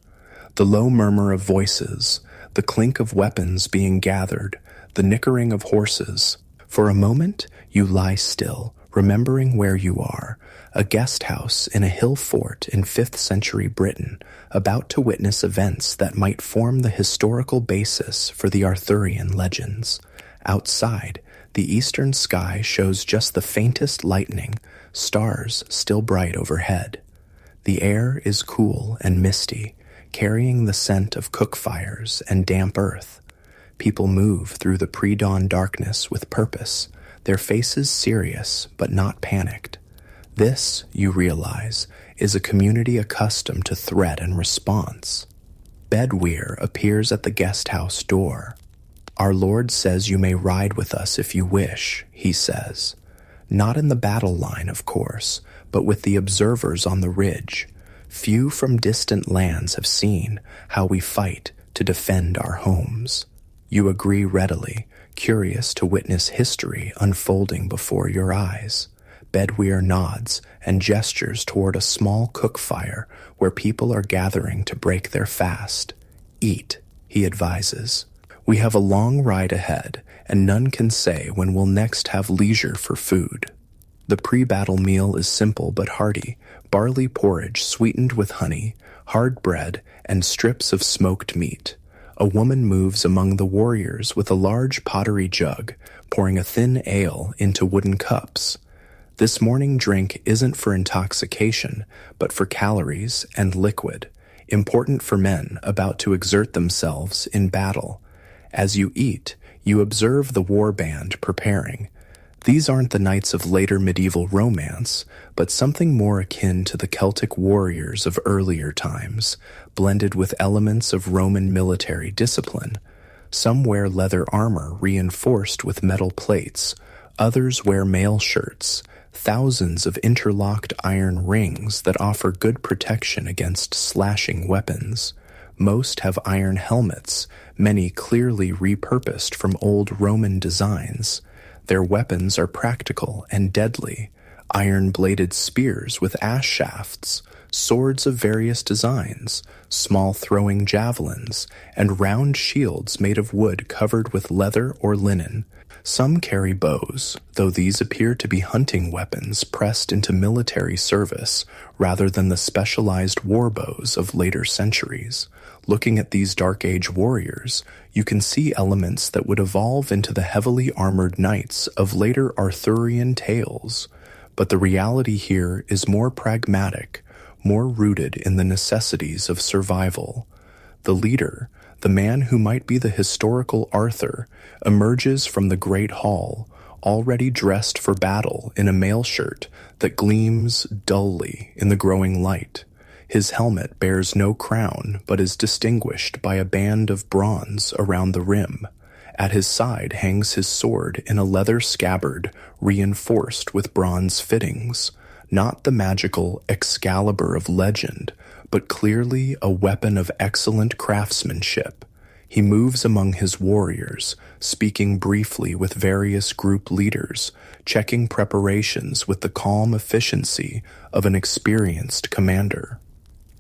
The low murmur of voices, the clink of weapons being gathered, the nickering of horses. For a moment, you lie still, remembering where you are, a guest house in a hill fort in 5th century Britain, about to witness events that might form the historical basis for the Arthurian legends. Outside, the eastern sky shows just the faintest lightning, stars still bright overhead. The air is cool and misty, carrying the scent of cook fires and damp earth. People move through the pre-dawn darkness with purpose, their faces serious but not panicked. This, you realize, is a community accustomed to threat and response. Bedweir appears at the guest house door. "Our Lord says you may ride with us if you wish," he says. Not in the battle line, of course, but with the observers on the ridge. Few from distant lands have seen how we fight to defend our homes. You agree readily, curious to witness history unfolding before your eyes. Bedweir nods and gestures toward a small cook fire where people are gathering to break their fast. "Eat," he advises. "We have a long ride ahead, and none can say when we'll next have leisure for food." The pre-battle meal is simple but hearty: barley porridge sweetened with honey, hard bread, and strips of smoked meat. A woman moves among the warriors with a large pottery jug, pouring a thin ale into wooden cups. This morning drink isn't for intoxication, but for calories and liquid, important for men about to exert themselves in battle. As you eat, you observe the war band preparing. These aren't the knights of later medieval romance, but something more akin to the Celtic warriors of earlier times, blended with elements of Roman military discipline. Some wear leather armor reinforced with metal plates, others wear mail shirts, thousands of interlocked iron rings that offer good protection against slashing weapons. Most have iron helmets, many clearly repurposed from old Roman designs. Their weapons are practical and deadly: iron-bladed spears with ash shafts, swords of various designs, small throwing javelins, and round shields made of wood covered with leather or linen. Some carry bows, though these appear to be hunting weapons pressed into military service rather than the specialized war bows of later centuries. Looking at these Dark Age warriors, you can see elements that would evolve into the heavily armored knights of later Arthurian tales. But the reality here is more pragmatic, more rooted in the necessities of survival. The leader, the man who might be the historical Arthur, emerges from the great hall, already dressed for battle in a mail shirt that gleams dully in the growing light. His helmet bears no crown, but is distinguished by a band of bronze around the rim. At his side hangs his sword in a leather scabbard reinforced with bronze fittings, not the magical Excalibur of legend, but clearly a weapon of excellent craftsmanship. He moves among his warriors, speaking briefly with various group leaders, checking preparations with the calm efficiency of an experienced commander.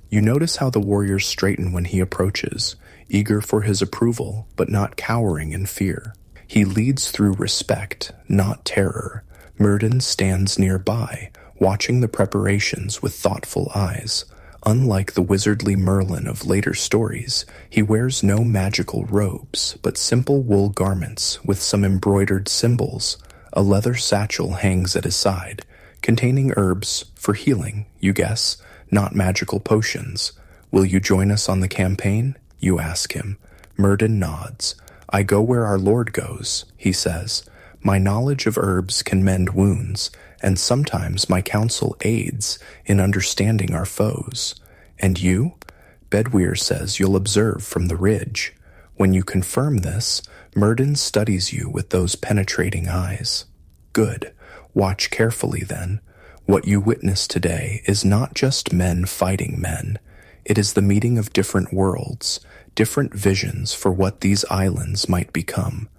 You notice how the warriors straighten when he approaches, eager for his approval, but not cowering in fear. He leads through respect, not terror. Myrddin stands nearby, watching the preparations with thoughtful eyes. Unlike the wizardly Merlin of later stories, he wears no magical robes, but simple wool garments with some embroidered symbols. A leather satchel hangs at his side, containing herbs for healing, you guess, not magical potions. "Will you join us on the campaign?" you ask him. Myrddin nods. "I go where our Lord goes," he says. "My knowledge of herbs can mend wounds, and sometimes my counsel aids in understanding our foes." "And you?" Bedweir says you'll observe from the ridge. When you confirm this, Myrddin studies you with those penetrating eyes. "Good. Watch carefully then. What you witness today is not just men fighting men. It is the meeting of different worlds, different visions for what these islands might become.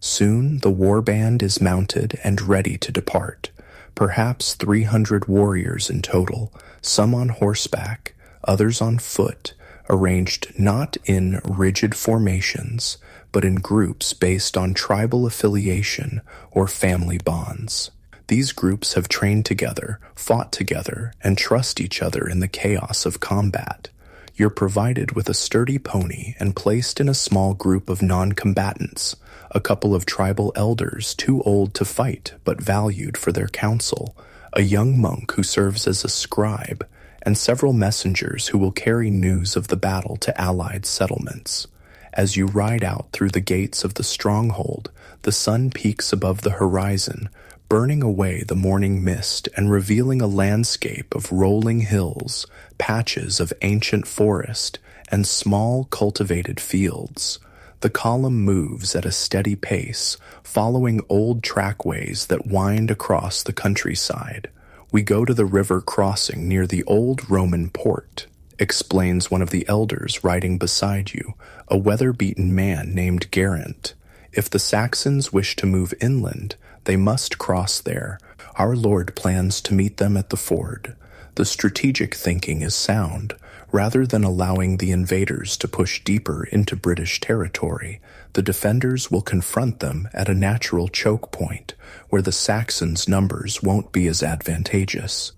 Soon the war band is mounted and ready to depart. Perhaps 300 warriors in total, some on horseback, others on foot, arranged not in rigid formations, but in groups based on tribal affiliation or family bonds. These groups have trained together, fought together, and trust each other in the chaos of combat. You're provided with a sturdy pony and placed in a small group of non-combatants, a couple of tribal elders too old to fight but valued for their counsel, a young monk who serves as a scribe, and several messengers who will carry news of the battle to allied settlements. As you ride out through the gates of the stronghold, the sun peaks above the horizon, burning away the morning mist and revealing a landscape of rolling hills, patches of ancient forest, and small cultivated fields. The column moves at a steady pace, following old trackways that wind across the countryside. We go to the river crossing near the old Roman port, explains one of the elders riding beside you, a weather-beaten man named Geraint. If the Saxons wish to move inland, they must cross there. Our Lord plans to meet them at the ford. The strategic thinking is sound. Rather than allowing the invaders to push deeper into British territory, the defenders will confront them at a natural choke point, where the Saxons' numbers won't be as advantageous.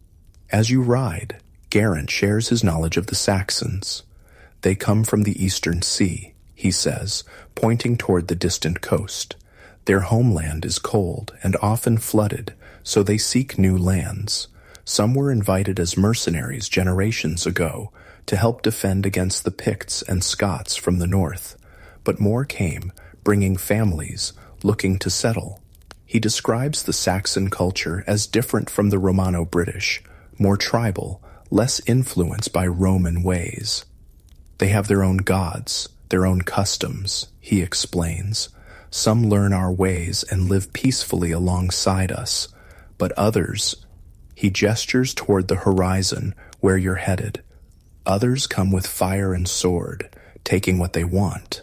As you ride, Geraint shares his knowledge of the Saxons. They come from the Eastern Sea, he says, pointing toward the distant coast. Their homeland is cold and often flooded, so they seek new lands. Some were invited as mercenaries generations ago to help defend against the Picts and Scots from the north. But more came, bringing families, looking to settle. He describes the Saxon culture as different from the Romano-British, more tribal, less influenced by Roman ways. They have their own gods, their own customs, he explains. Some learn our ways and live peacefully alongside us, but others, he gestures toward the horizon where you're headed. Others come with fire and sword, taking what they want.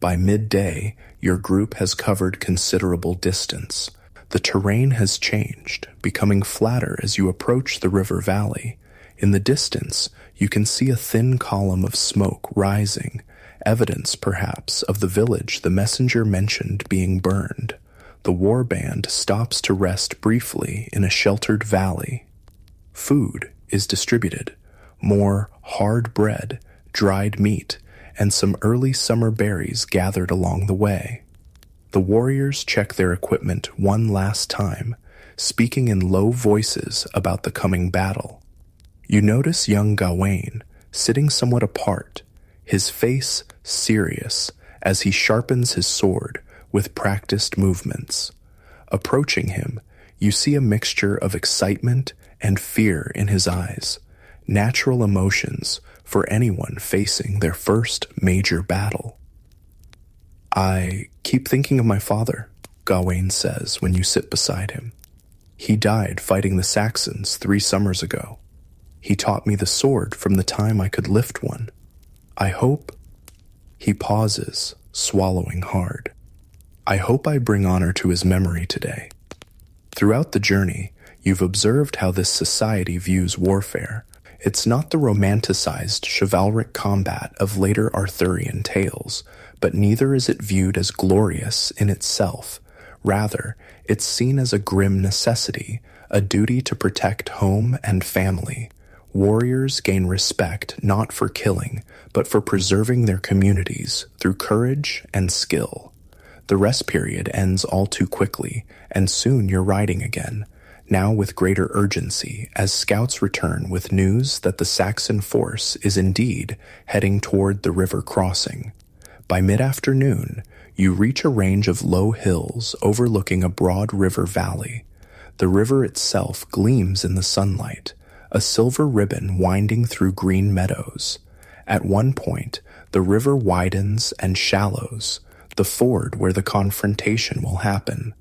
By midday, your group has covered considerable distance. The terrain has changed, becoming flatter as you approach the river valley. In the distance, you can see a thin column of smoke rising, evidence, perhaps, of the village the messenger mentioned being burned. The war band stops to rest briefly in a sheltered valley. Food is distributed. More hard bread, dried meat, and some early summer berries gathered along the way. The warriors check their equipment one last time, speaking in low voices about the coming battle. You notice young Gawain, sitting somewhat apart, his face serious as he sharpens his sword with practiced movements. Approaching him, you see a mixture of excitement and fear in his eyes, natural emotions for anyone facing their first major battle. I keep thinking of my father, Gawain says when you sit beside him. He died fighting the Saxons 3 summers ago. He taught me the sword from the time I could lift one. I hope... He pauses, swallowing hard. I hope I bring honor to his memory today. Throughout the journey, you've observed how this society views warfare. It's not the romanticized chivalric combat of later Arthurian tales, but neither is it viewed as glorious in itself. Rather, it's seen as a grim necessity, a duty to protect home and family. Warriors gain respect not for killing, but for preserving their communities through courage and skill. The rest period ends all too quickly, and soon you're riding again, now with greater urgency as scouts return with news that the Saxon force is indeed heading toward the river crossing. By mid-afternoon, you reach a range of low hills overlooking a broad river valley. The river itself gleams in the sunlight, a silver ribbon winding through green meadows. At one point, the river widens and shallows, the ford where the confrontation will happen.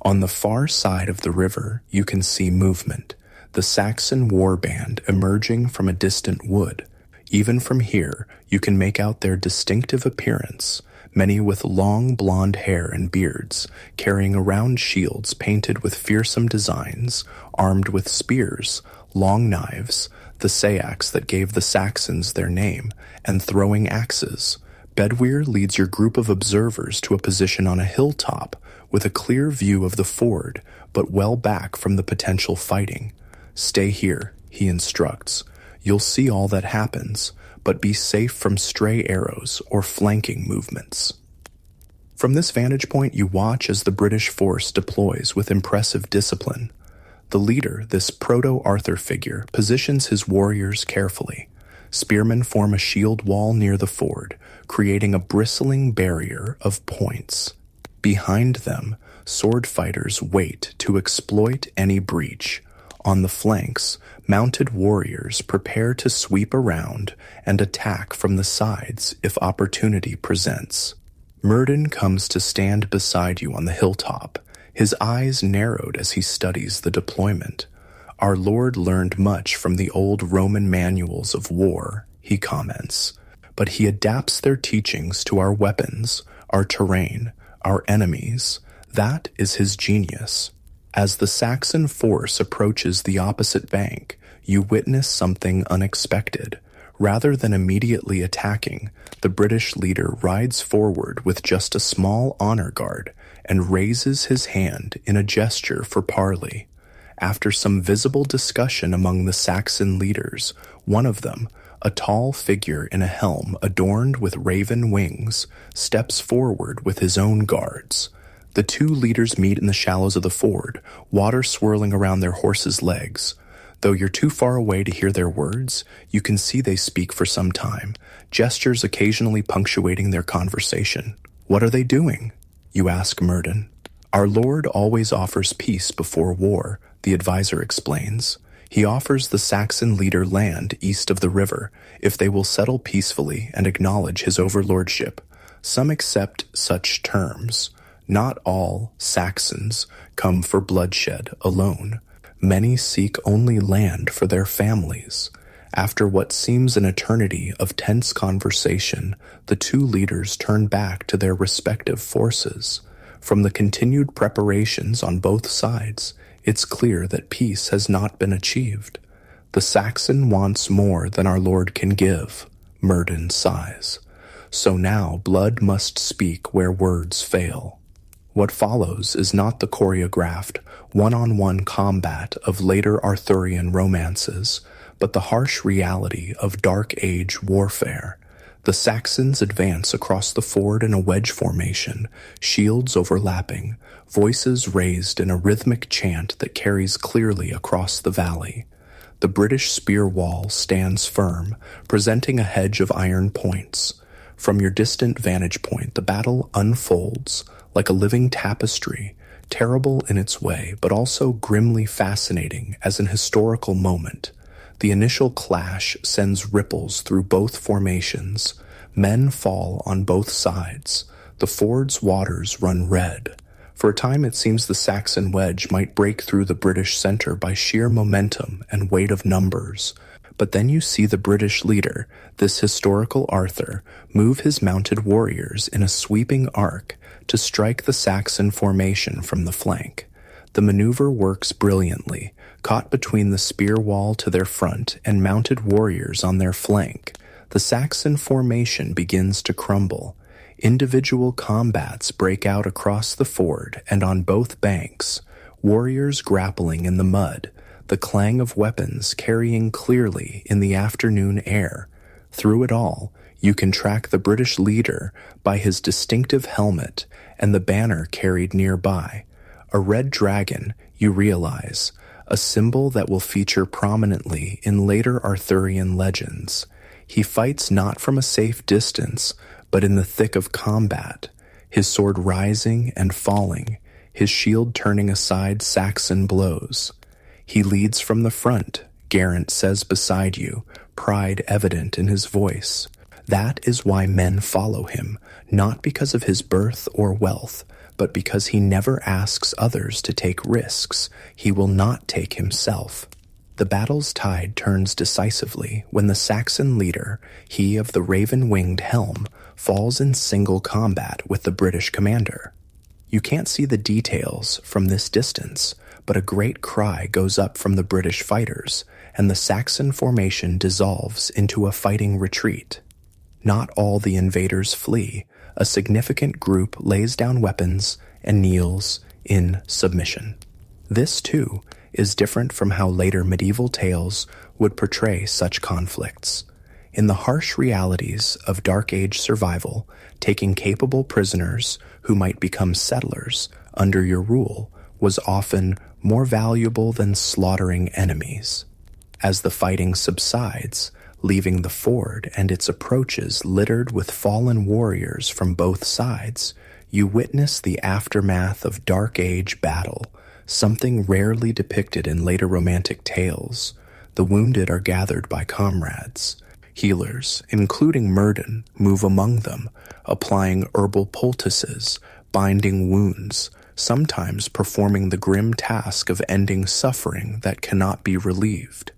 On the far side of the river, you can see movement, the Saxon war band emerging from a distant wood. Even from here, you can make out their distinctive appearance, many with long blonde hair and beards, carrying around shields painted with fearsome designs, armed with spears, long knives, the sayax that gave the Saxons their name, and throwing axes. Bedwyr leads your group of observers to a position on a hilltop with a clear view of the ford, but well back from the potential fighting. "Stay here," he instructs. "You'll see all that happens, but be safe from stray arrows or flanking movements." From this vantage point, you watch as the British force deploys with impressive discipline. The leader, this proto-Arthur figure, positions his warriors carefully. Spearmen form a shield wall near the ford, creating a bristling barrier of points. Behind them, sword fighters wait to exploit any breach. On the flanks, mounted warriors prepare to sweep around and attack from the sides if opportunity presents. Murden comes to stand beside you on the hilltop, his eyes narrowed as he studies the deployment. "Our Lord learned much from the old Roman manuals of war," he comments, "but he adapts their teachings to our weapons, our terrain, our enemies. That is his genius." As the Saxon force approaches the opposite bank, you witness something unexpected. Rather than immediately attacking, the British leader rides forward with just a small honor guard and raises his hand in a gesture for parley. After some visible discussion among the Saxon leaders, one of them, a tall figure in a helm adorned with raven wings, steps forward with his own guards. The two leaders meet in the shallows of the ford, water swirling around their horses' legs. Though you're too far away to hear their words, you can see they speak for some time, gestures occasionally punctuating their conversation. "What are they doing?" you ask Murden. "Our Lord always offers peace before war," the advisor explains. "He offers the Saxon leader land east of the river if they will settle peacefully and acknowledge his overlordship. Some accept such terms. Not all Saxons come for bloodshed alone. Many seek only land for their families." After what seems an eternity of tense conversation, the two leaders turn back to their respective forces. From the continued preparations on both sides, it's clear that peace has not been achieved. "The Saxon wants more than our Lord can give," Murden sighs. "So now blood must speak where words fail." What follows is not the choreographed, one-on-one combat of later Arthurian romances, but the harsh reality of Dark Age warfare. The Saxons advance across the ford in a wedge formation, shields overlapping, voices raised in a rhythmic chant that carries clearly across the valley. The British spear wall stands firm, presenting a hedge of iron points. From your distant vantage point, the battle unfolds like a living tapestry, terrible in its way, but also grimly fascinating as an historical moment. The initial clash sends ripples through both formations. Men fall on both sides. The ford's waters run red. For a time it seems the Saxon wedge might break through the British center by sheer momentum and weight of numbers. But then you see the British leader, this historical Arthur, move his mounted warriors in a sweeping arc to strike the Saxon formation from the flank. The maneuver works brilliantly, caught between the spear wall to their front and mounted warriors on their flank. The Saxon formation begins to crumble. Individual combats break out across the ford and on both banks, warriors grappling in the mud, the clang of weapons carrying clearly in the afternoon air. Through it all, you can track the British leader by his distinctive helmet and the banner carried nearby. A red dragon, you realize, a symbol that will feature prominently in later Arthurian legends. He fights not from a safe distance, but in the thick of combat, his sword rising and falling, his shield turning aside Saxon blows. He leads from the front, Geraint says beside you, pride evident in his voice. That is why men follow him, not because of his birth or wealth, but because he never asks others to take risks he will not take himself. The battle's tide turns decisively when the Saxon leader, he of the raven-winged helm, falls in single combat with the British commander. You can't see the details from this distance, but a great cry goes up from the British fighters, and the Saxon formation dissolves into a fighting retreat. Not all the invaders flee. A significant group lays down weapons and kneels in submission. This, too, is different from how later medieval tales would portray such conflicts. In the harsh realities of Dark Age survival, taking capable prisoners who might become settlers under your rule was often more valuable than slaughtering enemies. As the fighting subsides, leaving the ford and its approaches littered with fallen warriors from both sides, you witness the aftermath of Dark Age battle, something rarely depicted in later romantic tales. The wounded are gathered by comrades. Healers, including Myrddin, move among them, applying herbal poultices, binding wounds, sometimes performing the grim task of ending suffering that cannot be relieved.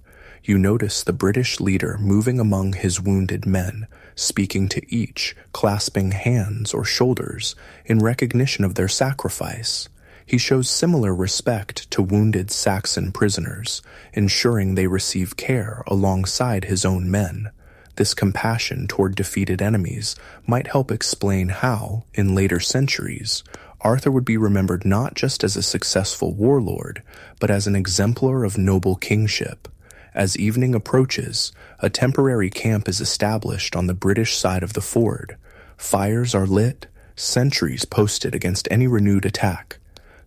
You notice the British leader moving among his wounded men, speaking to each, clasping hands or shoulders in recognition of their sacrifice. He shows similar respect to wounded Saxon prisoners, ensuring they receive care alongside his own men. This compassion toward defeated enemies might help explain how, in later centuries, Arthur would be remembered not just as a successful warlord, but as an exemplar of noble kingship. As evening approaches, a temporary camp is established on the British side of the ford. Fires are lit, sentries posted against any renewed attack.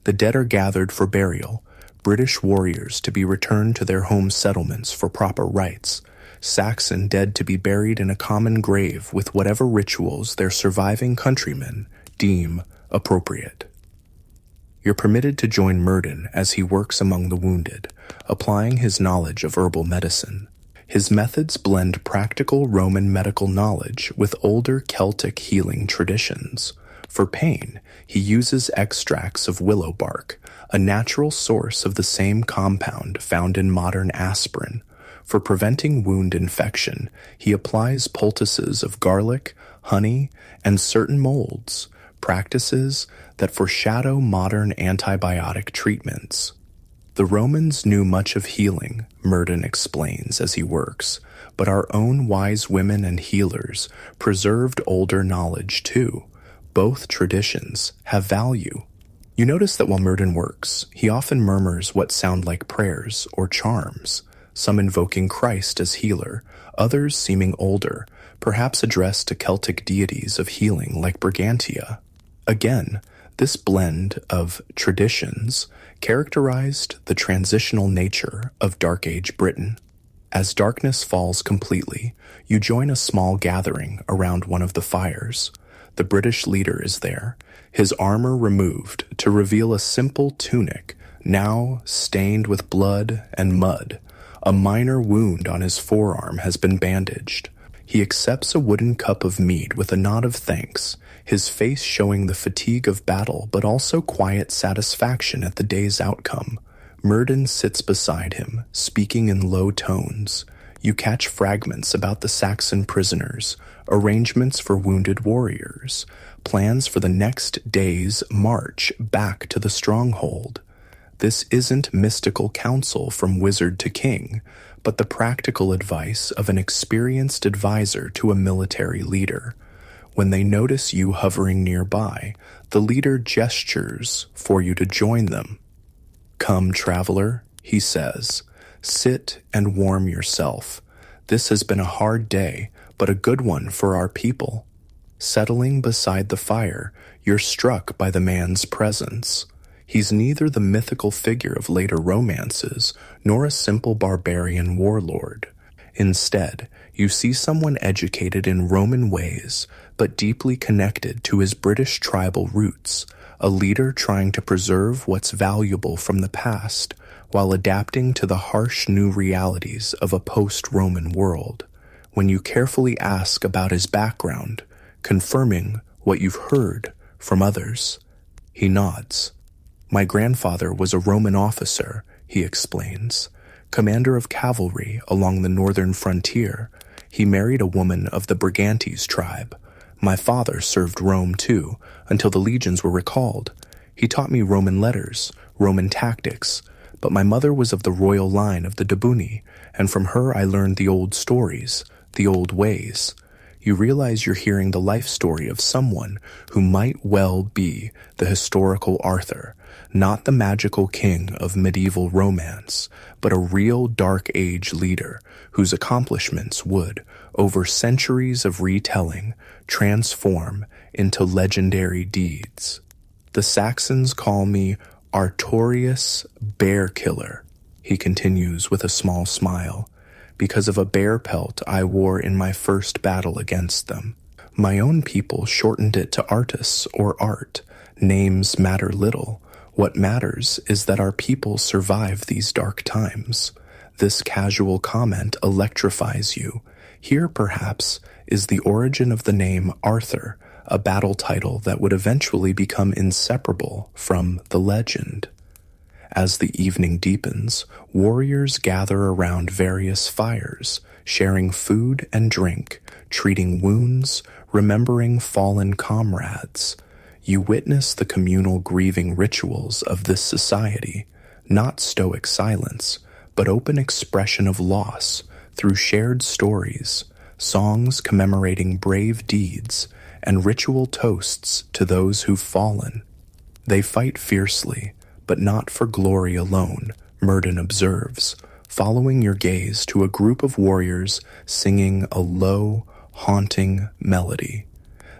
The dead are gathered for burial, British warriors to be returned to their home settlements for proper rites, Saxon dead to be buried in a common grave with whatever rituals their surviving countrymen deem appropriate. You're permitted to join Myrddin as he works among the wounded, applying his knowledge of herbal medicine. His methods blend practical Roman medical knowledge with older Celtic healing traditions. For pain, he uses extracts of willow bark, a natural source of the same compound found in modern aspirin. For preventing wound infection, he applies poultices of garlic, honey, and certain molds, practices that foreshadow modern antibiotic treatments. The Romans knew much of healing, Myrddin explains as he works, but our own wise women and healers preserved older knowledge too. Both traditions have value. You notice that while Myrddin works, he often murmurs what sound like prayers or charms, some invoking Christ as healer, others seeming older, perhaps addressed to Celtic deities of healing like Brigantia. Again, this blend of traditions characterized the transitional nature of Dark Age Britain. As darkness falls completely, you join a small gathering around one of the fires. The British leader is there, his armor removed to reveal a simple tunic, now stained with blood and mud. A minor wound on his forearm has been bandaged. He accepts a wooden cup of mead with a nod of thanks, his face showing the fatigue of battle but also quiet satisfaction at the day's outcome. Myrddin sits beside him, speaking in low tones. You catch fragments about the Saxon prisoners, arrangements for wounded warriors, plans for the next day's march back to the stronghold. This isn't mystical counsel from wizard to king, but the practical advice of an experienced advisor to a military leader. When they notice you hovering nearby, the leader gestures for you to join them. "Come, traveler," he says. "Sit and warm yourself. This has been a hard day, but a good one for our people." Settling beside the fire, you're struck by the man's presence. He's neither the mythical figure of later romances nor a simple barbarian warlord. Instead, you see someone educated in Roman ways, but deeply connected to his British tribal roots, a leader trying to preserve what's valuable from the past while adapting to the harsh new realities of a post-Roman world. When you carefully ask about his background, confirming what you've heard from others, he nods. "My grandfather was a Roman officer," he explains, "commander of cavalry along the northern frontier. He married a woman of the Brigantes tribe. My father served Rome too, until the legions were recalled. He taught me Roman letters, Roman tactics, but my mother was of the royal line of the Debuni, and from her I learned the old stories, the old ways." you realize you're hearing the life story of someone who might well be the historical Arthur, not the magical king of medieval romance, but a real Dark Age leader whose accomplishments would, over centuries of retelling, transform into legendary deeds. The Saxons call me Artorius Bear Killer, he continues with a small smile, because of a bear pelt I wore in my first battle against them. My own people shortened it to Artus or Art. Names matter little. What matters is that our people survive these dark times. This casual comment electrifies you. Here, perhaps, is the origin of the name Arthur, a battle title that would eventually become inseparable from the legend. As the evening deepens, warriors gather around various fires, sharing food and drink, treating wounds, remembering fallen comrades. You witness the communal grieving rituals of this society, not stoic silence, but open expression of loss through shared stories, songs commemorating brave deeds, and ritual toasts to those who've fallen. They fight fiercely, but not for glory alone, Murden observes, following your gaze to a group of warriors singing a low, haunting melody.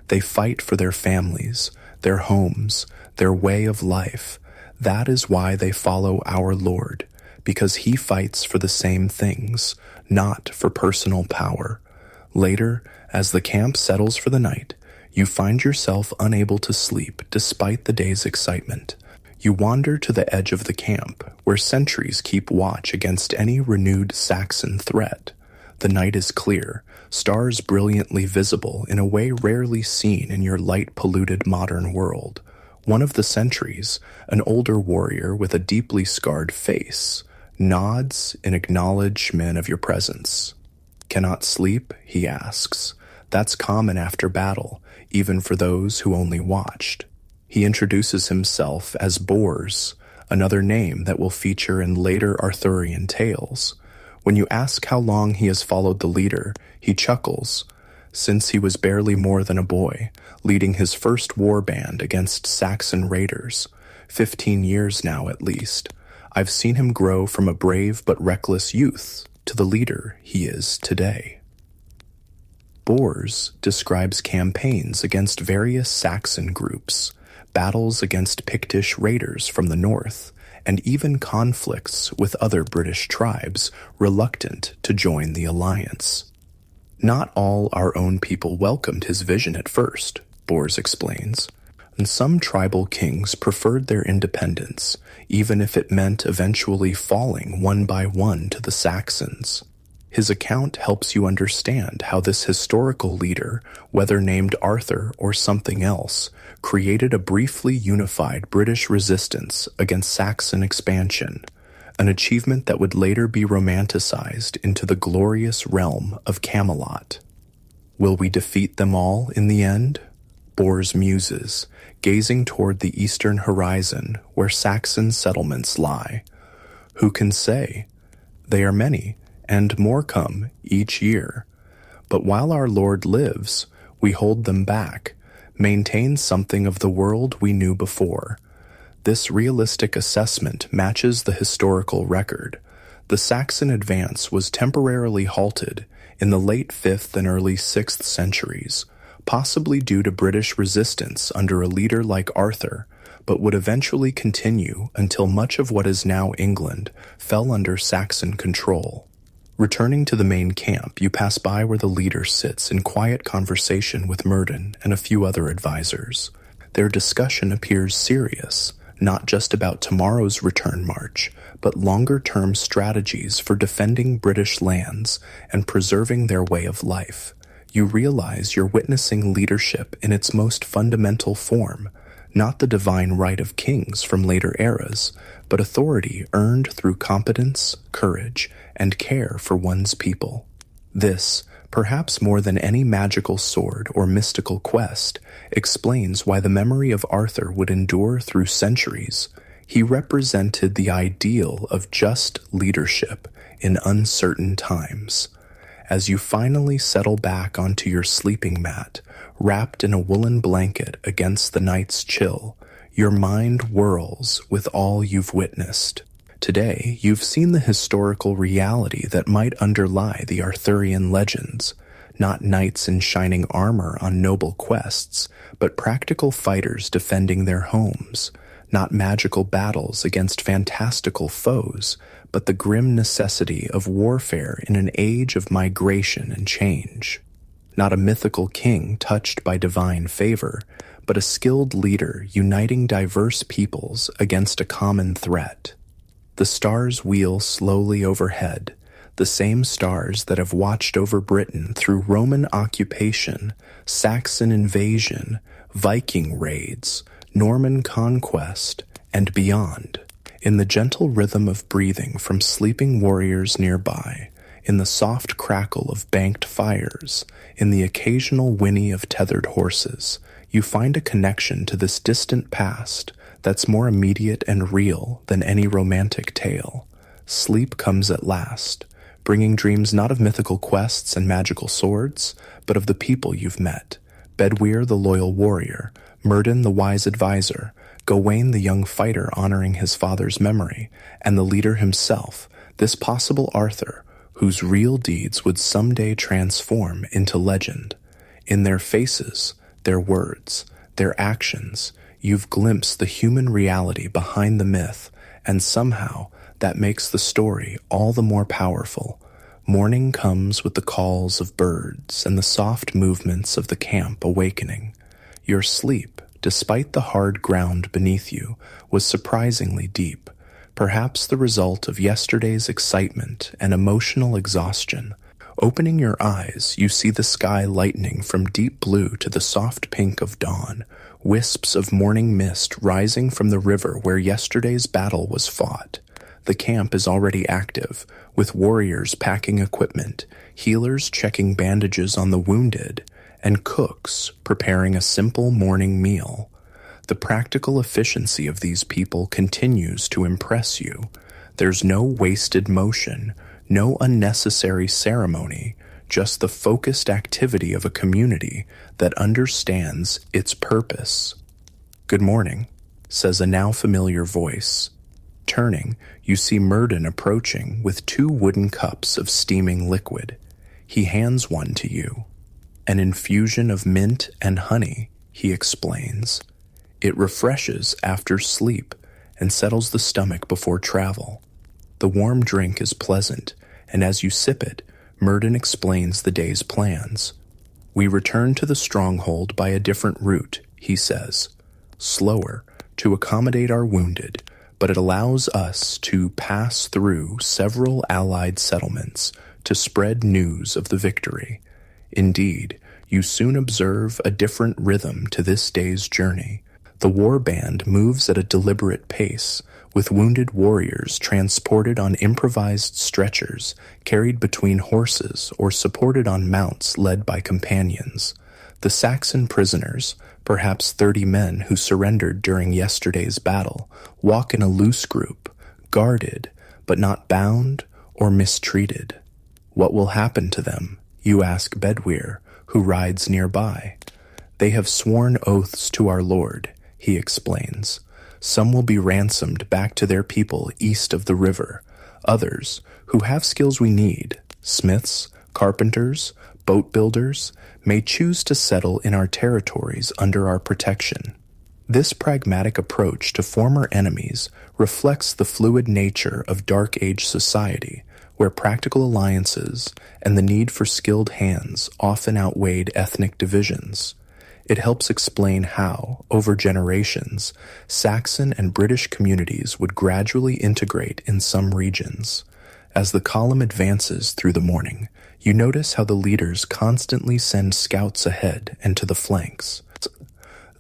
They fight for their families, their homes, their way of life. That is why they follow our Lord, because he fights for the same things, not for personal power. Later, as the camp settles for the night, you find yourself unable to sleep despite the day's excitement. You wander to the edge of the camp, where sentries keep watch against any renewed Saxon threat. The night is clear, stars brilliantly visible in a way rarely seen in your light-polluted modern world. One of the sentries, an older warrior with a deeply scarred face, nods in acknowledgement of your presence. "Cannot sleep?" he asks. That's common after battle, even for those who only watched. He introduces himself as Bors, another name that will feature in later Arthurian tales. When you ask how long he has followed the leader, he chuckles. Since he was barely more than a boy, leading his first war band against Saxon raiders. 15 years now at least. I've seen him grow from a brave but reckless youth to the leader he is today. Bors describes campaigns against various Saxon groups, battles against Pictish raiders from the north, and even conflicts with other British tribes reluctant to join the alliance. Not all our own people welcomed his vision at first, Bors explains, and some tribal kings preferred their independence, even if it meant eventually falling one by one to the Saxons. His account helps you understand how this historical leader, whether named Arthur or something else, created a briefly unified British resistance against Saxon expansion, an achievement that would later be romanticized into the glorious realm of Camelot. Will we defeat them all in the end? Bors muses, gazing toward the eastern horizon where Saxon settlements lie. Who can say? They are many, and more come each year. But while our Lord lives, we hold them back, maintain something of the world we knew before. This realistic assessment matches the historical record. The Saxon advance was temporarily halted in the late 5th and early 6th centuries, possibly due to British resistance under a leader like Arthur, but would eventually continue until much of what is now England fell under Saxon control. Returning to the main camp, you pass by where the leader sits in quiet conversation with Murden and a few other advisors. Their discussion appears serious, not just about tomorrow's return march, but longer-term strategies for defending British lands and preserving their way of life. You realize you're witnessing leadership in its most fundamental form, not the divine right of kings from later eras, but authority earned through competence, courage, and care for one's people. This, perhaps more than any magical sword or mystical quest, explains why the memory of Arthur would endure through centuries. He represented the ideal of just leadership in uncertain times. As you finally settle back onto your sleeping mat, wrapped in a woolen blanket against the night's chill, your mind whirls with all you've witnessed. Today, you've seen the historical reality that might underlie the Arthurian legends, not knights in shining armor on noble quests, but practical fighters defending their homes, not magical battles against fantastical foes, but the grim necessity of warfare in an age of migration and change. Not a mythical king touched by divine favor, but a skilled leader uniting diverse peoples against a common threat. The stars wheel slowly overhead, the same stars that have watched over Britain through Roman occupation, Saxon invasion, Viking raids, Norman conquest, and beyond. In the gentle rhythm of breathing from sleeping warriors nearby, in the soft crackle of banked fires, in the occasional whinny of tethered horses, you find a connection to this distant past that's more immediate and real than any romantic tale. Sleep comes at last, bringing dreams not of mythical quests and magical swords, but of the people you've met. Bedwyr the loyal warrior, Myrddin the wise advisor, Gawain the young fighter honoring his father's memory, and the leader himself, this possible Arthur, whose real deeds would someday transform into legend. In their faces, their words, their actions, you've glimpsed the human reality behind the myth, and somehow that makes the story all the more powerful. Morning comes with the calls of birds and the soft movements of the camp awakening. Your sleep, despite the hard ground beneath you, was surprisingly deep, perhaps the result of yesterday's excitement and emotional exhaustion. Opening your eyes, you see the sky lightening from deep blue to the soft pink of dawn, wisps of morning mist rising from the river where yesterday's battle was fought. The camp is already active, with warriors packing equipment, healers checking bandages on the wounded, and cooks preparing a simple morning meal. The practical efficiency of these people continues to impress you. There's no wasted motion, no unnecessary ceremony, just the focused activity of a community that understands its purpose. "Good morning," says a now familiar voice. Turning, you see Myrddin approaching with 2 wooden cups of steaming liquid. He hands one to you. "An infusion of mint and honey," he explains. "It refreshes after sleep and settles the stomach before travel." The warm drink is pleasant, and as you sip it, Myrddin explains the day's plans. "We return to the stronghold by a different route," he says. "Slower, to accommodate our wounded, but it allows us to pass through several allied settlements to spread news of the victory. Indeed, you soon observe a different rhythm to this day's journey. The war band moves at a deliberate pace, with wounded warriors transported on improvised stretchers, carried between horses, or supported on mounts led by companions. The Saxon prisoners, perhaps 30 men who surrendered during yesterday's battle, walk in a loose group, guarded, but not bound or mistreated. "What will happen to them?" you ask Bedwyr, who rides nearby. "They have sworn oaths to our Lord," he explains. "Some will be ransomed back to their people east of the river. Others, who have skills we need, smiths, carpenters, boat builders, may choose to settle in our territories under our protection." This pragmatic approach to former enemies reflects the fluid nature of Dark Age society, where practical alliances and the need for skilled hands often outweighed ethnic divisions. It helps explain how, over generations, Saxon and British communities would gradually integrate in some regions. As the column advances through the morning, you notice how the leaders constantly send scouts ahead and to the flanks.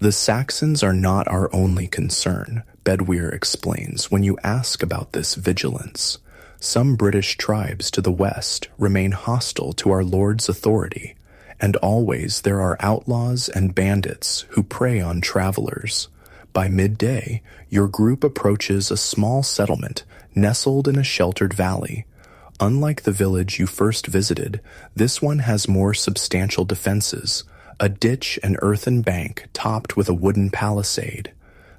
"The Saxons are not our only concern," Bedwyr explains when you ask about this vigilance. "Some British tribes to the west remain hostile to our lord's authority, and always there are outlaws and bandits who prey on travelers. By midday, your group approaches a small settlement nestled in a sheltered valley. Unlike the village you first visited, this one has more substantial defenses, a ditch and earthen bank topped with a wooden palisade.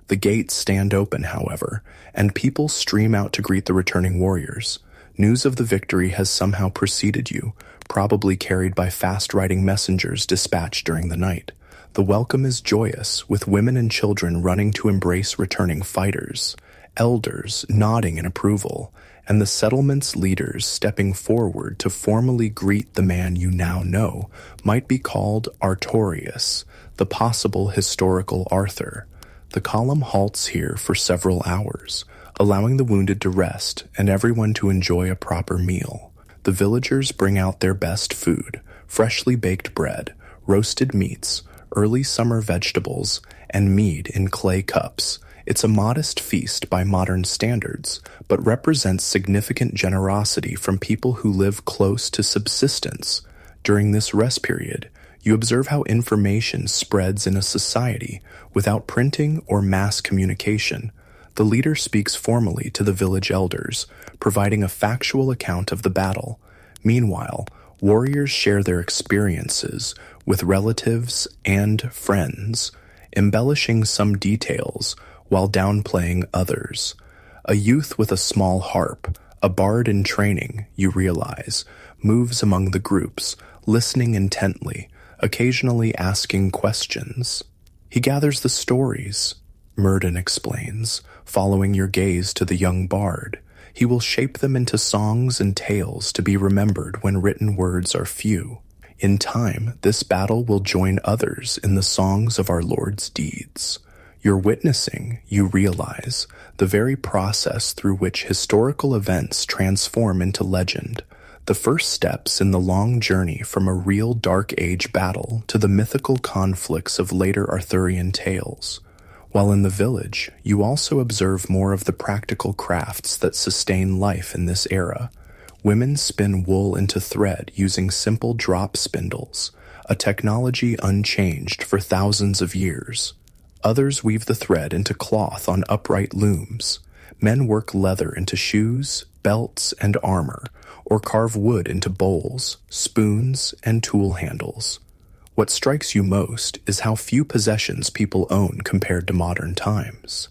The gates stand open, however, and people stream out to greet the returning warriors. News of the victory has somehow preceded you, probably carried by fast-riding messengers dispatched during the night. The welcome is joyous, with women and children running to embrace returning fighters, elders nodding in approval, and the settlement's leaders stepping forward to formally greet the man you now know might be called Artorius, the possible historical Arthur. The column halts here for several hours, allowing the wounded to rest and everyone to enjoy a proper meal. The villagers bring out their best food, freshly baked bread, roasted meats, early summer vegetables, and mead in clay cups. It's a modest feast by modern standards, but represents significant generosity from people who live close to subsistence. During this rest period, you observe how information spreads in a society without printing or mass communication. The leader speaks formally to the village elders, providing a factual account of the battle. Meanwhile, warriors share their experiences with relatives and friends, embellishing some details while downplaying others. A youth with a small harp, a bard in training, you realize, moves among the groups, listening intently, occasionally asking questions. He gathers the stories, Murden explains, following your gaze to the young bard. He will shape them into songs and tales to be remembered when written words are few. In time, this battle will join others in the songs of our Lord's deeds. You're witnessing, you realize, the very process through which historical events transform into legend, the first steps in the long journey from a real Dark Age battle to the mythical conflicts of later Arthurian tales. While in the village, you also observe more of the practical crafts that sustain life in this era. Women spin wool into thread using simple drop spindles, a technology unchanged for thousands of years. Others weave the thread into cloth on upright looms. Men work leather into shoes, belts, and armor, or carve wood into bowls, spoons, and tool handles. What strikes you most is how few possessions people own compared to modern times.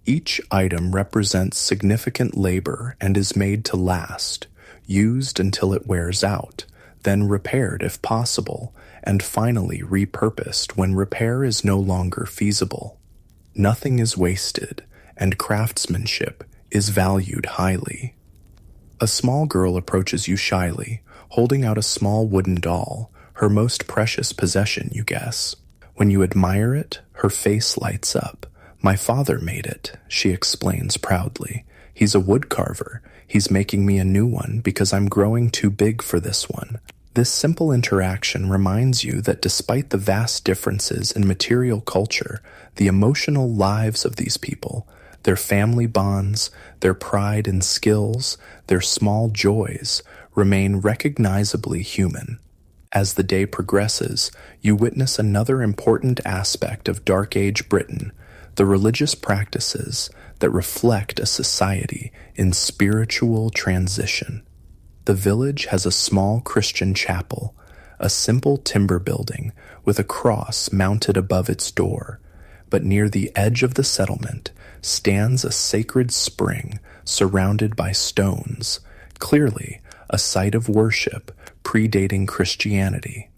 Each item represents significant labor and is made to last, used until it wears out, then repaired if possible, and finally repurposed when repair is no longer feasible. Nothing is wasted, and craftsmanship is valued highly. A small girl approaches you shyly, holding out a small wooden doll, her most precious possession, you guess. When you admire it, her face lights up. "My father made it," she explains proudly. "He's a woodcarver. He's making me a new one because I'm growing too big for this one." This simple interaction reminds you that despite the vast differences in material culture, the emotional lives of these people, their family bonds, their pride and skills, their small joys, remain recognizably human. As the day progresses, you witness another important aspect of Dark Age Britain, the religious practices that reflect a society in spiritual transition. The village has a small Christian chapel, a simple timber building with a cross mounted above its door, but near the edge of the settlement stands a sacred spring surrounded by stones, clearly a site of worship predating Christianity.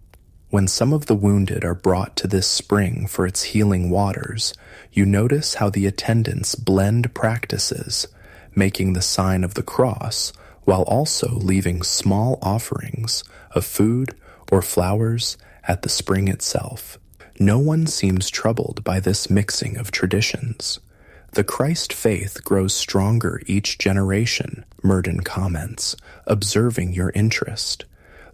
When some of the wounded are brought to this spring for its healing waters, you notice how the attendants blend practices, making the sign of the cross while also leaving small offerings of food or flowers at the spring itself. No one seems troubled by this mixing of traditions. "The Christ faith grows stronger each generation," Murden comments, observing your interest.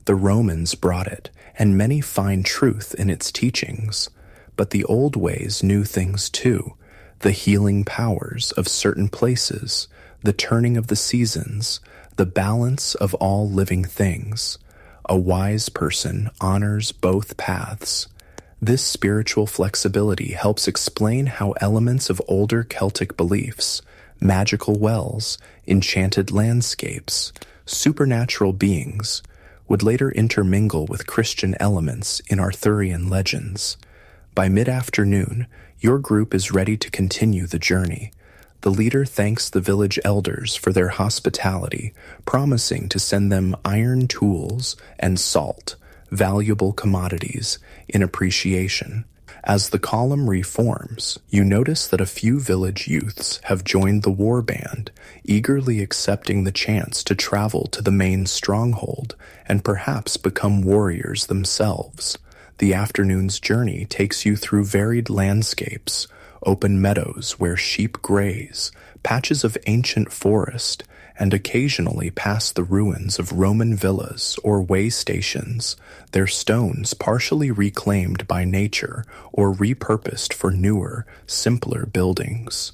"The Romans brought it, and many find truth in its teachings. But the old ways knew things too, the healing powers of certain places, the turning of the seasons, the balance of all living things. A wise person honors both paths." This spiritual flexibility helps explain how elements of older Celtic beliefs, magical wells, enchanted landscapes, supernatural beings, would later intermingle with Christian elements in Arthurian legends. By mid-afternoon, your group is ready to continue the journey. The leader thanks the village elders for their hospitality, promising to send them iron tools and salt, valuable commodities, in appreciation. As the column reforms, you notice that a few village youths have joined the war band, eagerly accepting the chance to travel to the main stronghold and perhaps become warriors themselves. The afternoon's journey takes you through varied landscapes, open meadows where sheep graze, patches of ancient forest, and occasionally past the ruins of Roman villas or way stations, their stones partially reclaimed by nature or repurposed for newer, simpler buildings.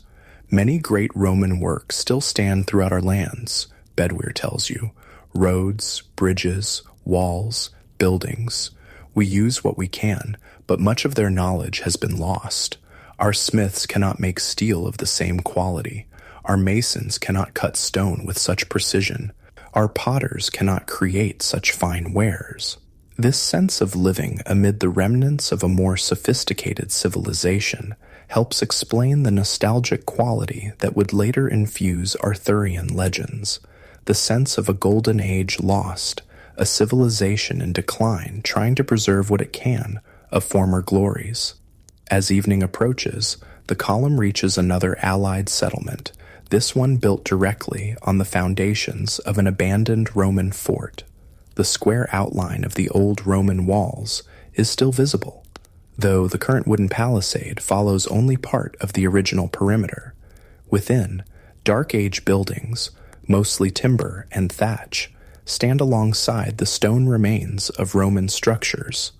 Many great Roman works still stand throughout our lands, Bedwyr tells you. Roads, bridges, walls, buildings. We use what we can, but much of their knowledge has been lost. Our smiths cannot make steel of the same quality. Our masons cannot cut stone with such precision. Our potters cannot create such fine wares. This sense of living amid the remnants of a more sophisticated civilization helps explain the nostalgic quality that would later infuse Arthurian legends. The sense of a golden age lost, a civilization in decline trying to preserve what it can of former glories. As evening approaches, the column reaches another allied settlement, this one built directly on the foundations of an abandoned Roman fort. The square outline of the old Roman walls is still visible, though the current wooden palisade follows only part of the original perimeter. Within, Dark Age buildings, mostly timber and thatch, stand alongside the stone remains of Roman structures.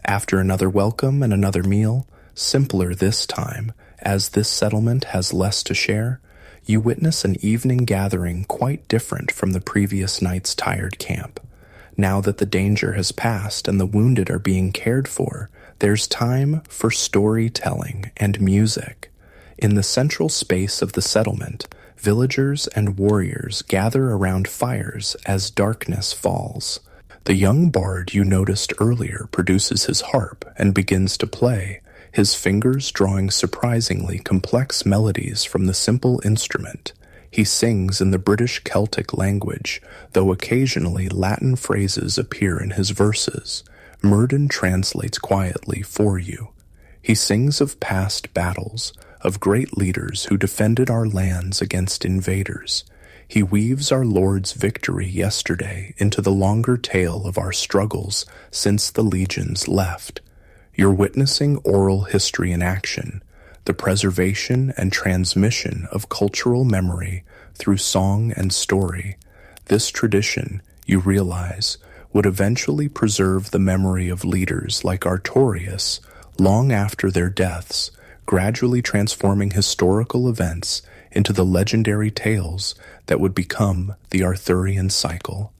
After another welcome and another meal, simpler this time, as this settlement has less to share, you witness an evening gathering quite different from the previous night's tired camp. Now that the danger has passed and the wounded are being cared for, there's time for storytelling and music. In the central space of the settlement, villagers and warriors gather around fires as darkness falls. The young bard you noticed earlier produces his harp and begins to play, his fingers drawing surprisingly complex melodies from the simple instrument. He sings in the British Celtic language, though occasionally Latin phrases appear in his verses. Murden translates quietly for you. He sings of past battles, of great leaders who defended our lands against invaders. He weaves our Lord's victory yesterday into the longer tale of our struggles since the legions left. You're witnessing oral history in action, the preservation and transmission of cultural memory through song and story. This tradition, you realize, would eventually preserve the memory of leaders like Artorius long after their deaths, gradually transforming historical events into the legendary tales that would become the Arthurian cycle.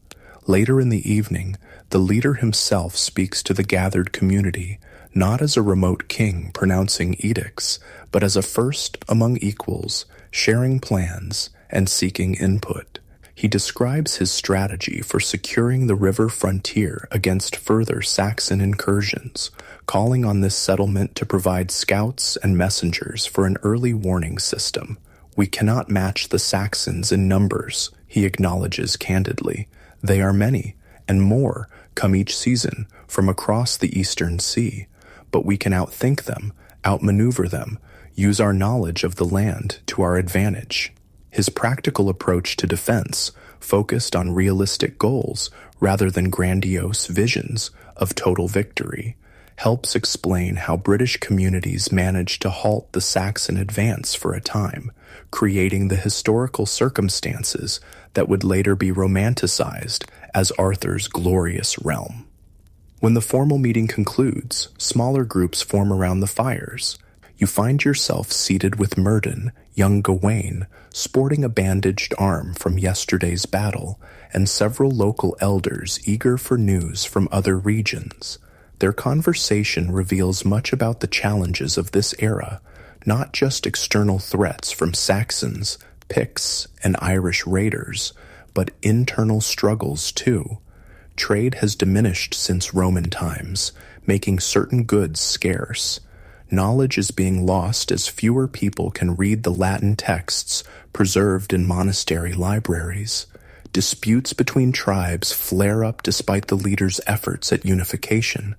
Later in the evening, the leader himself speaks to the gathered community, not as a remote king pronouncing edicts, but as a first among equals, sharing plans and seeking input. He describes his strategy for securing the river frontier against further Saxon incursions, calling on this settlement to provide scouts and messengers for an early warning system. We cannot match the Saxons in numbers, he acknowledges candidly. They are many, and more come each season from across the eastern sea. But we can outthink them, outmaneuver them, use our knowledge of the land to our advantage. His practical approach to defense focused on realistic goals rather than grandiose visions of total victory, helps explain how British communities managed to halt the Saxon advance for a time, creating the historical circumstances that would later be romanticized as Arthur's glorious realm. When the formal meeting concludes, smaller groups form around the fires. You find yourself seated with Murden, young Gawain, sporting a bandaged arm from yesterday's battle, and several local elders eager for news from other regions. Their conversation reveals much about the challenges of this era, not just external threats from Saxons, Picts, and Irish raiders, but internal struggles too. Trade has diminished since Roman times, making certain goods scarce. Knowledge is being lost as fewer people can read the Latin texts preserved in monastery libraries. Disputes between tribes flare up despite the leaders' efforts at unification.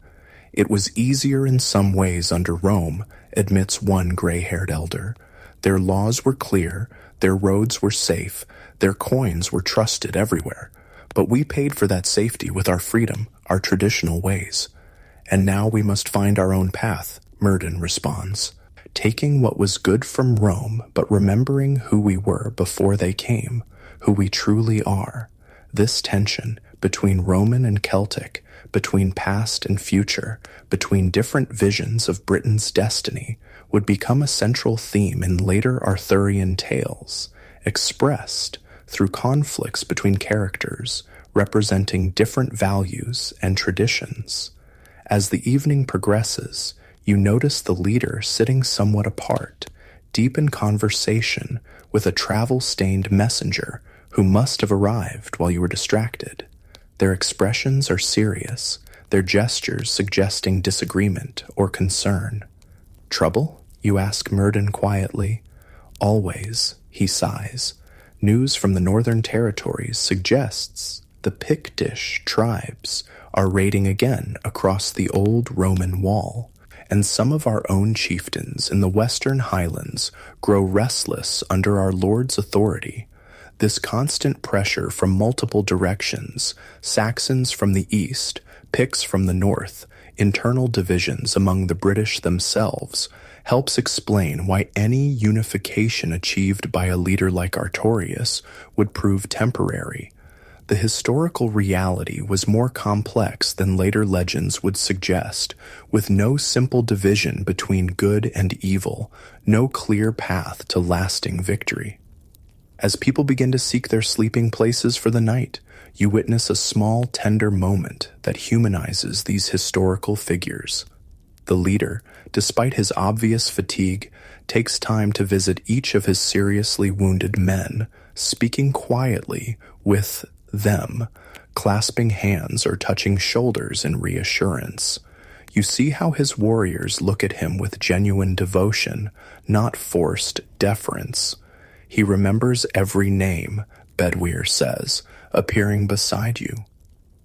It was easier in some ways under Rome, admits one gray-haired elder. Their laws were clear, their roads were safe, their coins were trusted everywhere. But we paid for that safety with our freedom, our traditional ways. And now we must find our own path, Murden responds, taking what was good from Rome, but remembering who we were before they came, who we truly are. This tension between Roman and Celtic, between past and future, between different visions of Britain's destiny, would become a central theme in later Arthurian tales, expressed through conflicts between characters, representing different values and traditions. As the evening progresses, you notice the leader sitting somewhat apart, deep in conversation with a travel-stained messenger who must have arrived while you were distracted. Their expressions are serious, their gestures suggesting disagreement or concern. "Trouble?" you ask Murden quietly. "Always," he sighs. News from the Northern Territories suggests the Pictish tribes are raiding again across the old Roman wall, and some of our own chieftains in the Western Highlands grow restless under our Lord's authority. This constant pressure from multiple directions, Saxons from the east, Picts from the north, internal divisions among the British themselves, helps explain why any unification achieved by a leader like Artorius would prove temporary. The historical reality was more complex than later legends would suggest, with no simple division between good and evil, no clear path to lasting victory. As people begin to seek their sleeping places for the night, you witness a small, tender moment that humanizes these historical figures. The leader, despite his obvious fatigue, takes time to visit each of his seriously wounded men, speaking quietly with them, clasping hands or touching shoulders in reassurance. You see how his warriors look at him with genuine devotion, not forced deference. He remembers every name, Bedwyr says, appearing beside you.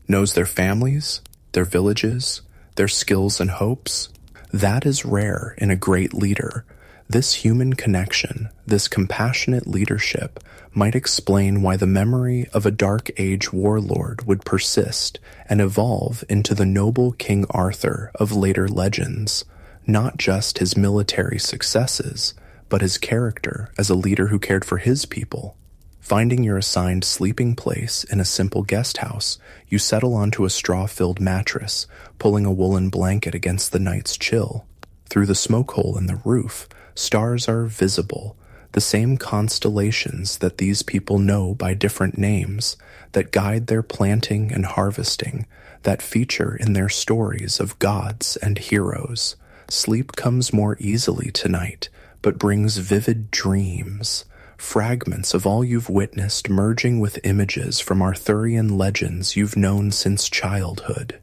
Knows their families, their villages, their skills and hopes. That is rare in a great leader. This human connection, this compassionate leadership, might explain why the memory of a Dark Age warlord would persist and evolve into the noble King Arthur of later legends, not just his military successes, but his character as a leader who cared for his people. Finding your assigned sleeping place in a simple guest house, you settle onto a straw-filled mattress, pulling a woolen blanket against the night's chill. Through the smoke hole in the roof, stars are visible, the same constellations that these people know by different names, that guide their planting and harvesting, that feature in their stories of gods and heroes. Sleep comes more easily tonight, but brings vivid dreams, fragments of all you've witnessed merging with images from Arthurian legends you've known since childhood.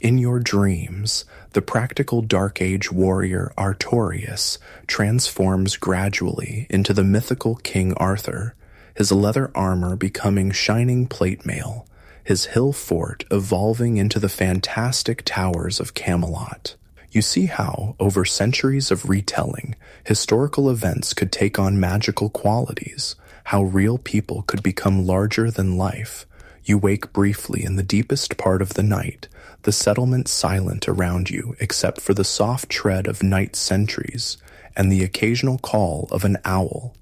In your dreams, the practical Dark Age warrior Artorius transforms gradually into the mythical King Arthur, his leather armor becoming shining plate mail, his hill fort evolving into the fantastic towers of Camelot. You see how, over centuries of retelling, historical events could take on magical qualities, how real people could become larger than life. You wake briefly in the deepest part of the night, the settlement silent around you except for the soft tread of night sentries and the occasional call of an owl.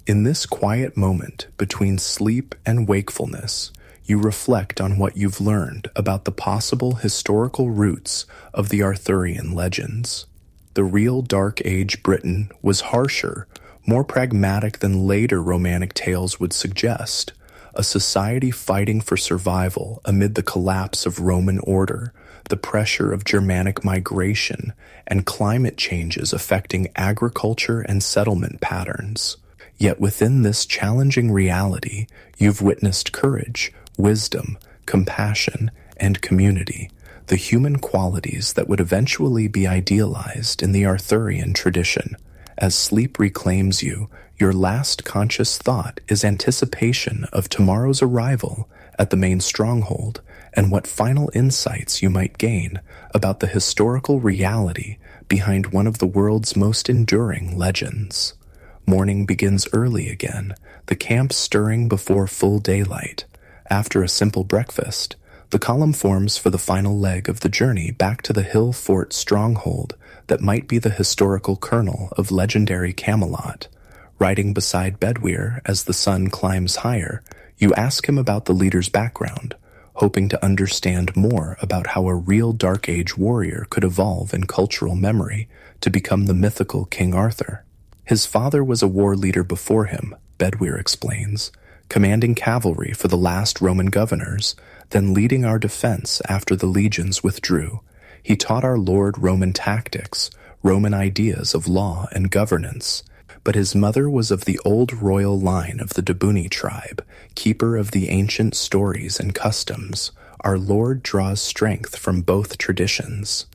In this quiet moment between sleep and wakefulness, you reflect on what you've learned about the possible historical roots of the Arthurian legends. The real Dark Age Britain was harsher, more pragmatic than later romantic tales would suggest, a society fighting for survival amid the collapse of Roman order, the pressure of Germanic migration, and climate changes affecting agriculture and settlement patterns. Yet within this challenging reality, you've witnessed courage, wisdom, compassion, and community, the human qualities that would eventually be idealized in the Arthurian tradition. As sleep reclaims you, your last conscious thought is anticipation of tomorrow's arrival at the main stronghold and what final insights you might gain about the historical reality behind one of the world's most enduring legends. Morning begins early again, the camp stirring before full daylight. After a simple breakfast, the column forms for the final leg of the journey back to the hill fort stronghold that might be the historical kernel of legendary Camelot. Riding beside Bedwyr as the sun climbs higher, you ask him about the leader's background, hoping to understand more about how a real Dark Age warrior could evolve in cultural memory to become the mythical King Arthur. His father was a war leader before him, Bedwyr explains, commanding cavalry for the last Roman governors, then leading our defense after the legions withdrew. He taught our Lord Roman tactics, Roman ideas of law and governance, but his mother was of the old royal line of the Debuni tribe, keeper of the ancient stories and customs. Our Lord draws strength from both traditions.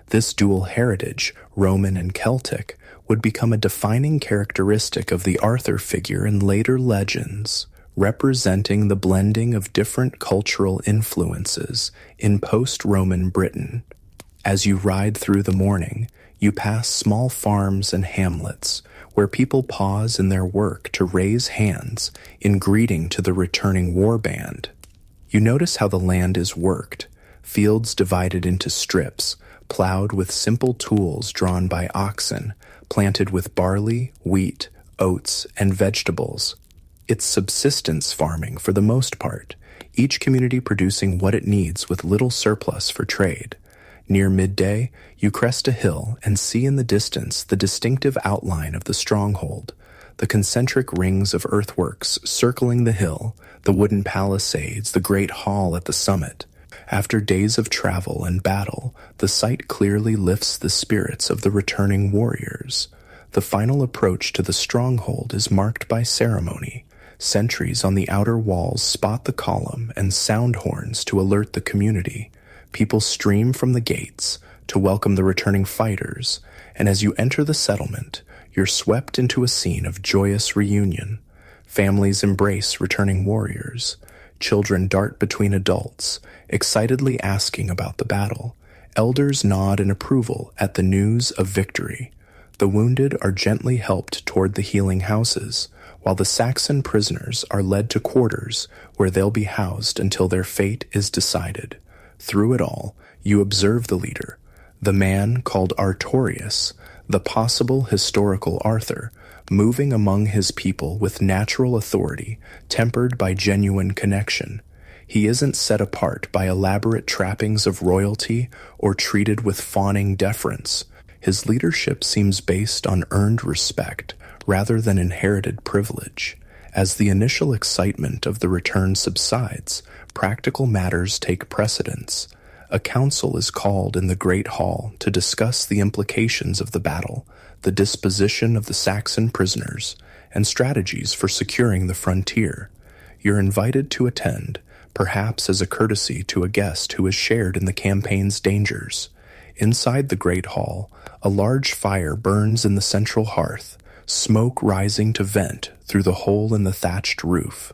This dual heritage, Roman and Celtic, would become a defining characteristic of the Arthur figure in later legends, representing the blending of different cultural influences in post-Roman Britain. As you ride through the morning, you pass small farms and hamlets, where people pause in their work to raise hands in greeting to the returning war band. You notice how the land is worked, fields divided into strips, plowed with simple tools drawn by oxen, planted with barley, wheat, oats, and vegetables. It's subsistence farming for the most part, each community producing what it needs with little surplus for trade. Near midday, you crest a hill and see in the distance the distinctive outline of the stronghold, the concentric rings of earthworks circling the hill, the wooden palisades, the great hall at the summit. After days of travel and battle, the sight clearly lifts the spirits of the returning warriors. The final approach to the stronghold is marked by ceremony. Sentries on the outer walls spot the column and sound horns to alert the community. People stream from the gates to welcome the returning fighters, and as you enter the settlement, you're swept into a scene of joyous reunion. Families embrace returning warriors. Children dart between adults, excitedly asking about the battle. Elders nod in approval at the news of victory. The wounded are gently helped toward the healing houses, while the Saxon prisoners are led to quarters where they'll be housed until their fate is decided. Through it all, you observe the leader, the man called Artorius, the possible historical Arthur, moving among his people with natural authority, tempered by genuine connection. He isn't set apart by elaborate trappings of royalty or treated with fawning deference. His leadership seems based on earned respect rather than inherited privilege. As the initial excitement of the return subsides, practical matters take precedence. A council is called in the Great Hall to discuss the implications of the battle, the disposition of the Saxon prisoners, and strategies for securing the frontier. You're invited to attend, perhaps as a courtesy to a guest who has shared in the campaign's dangers. Inside the Great Hall, a large fire burns in the central hearth, smoke rising to vent through the hole in the thatched roof.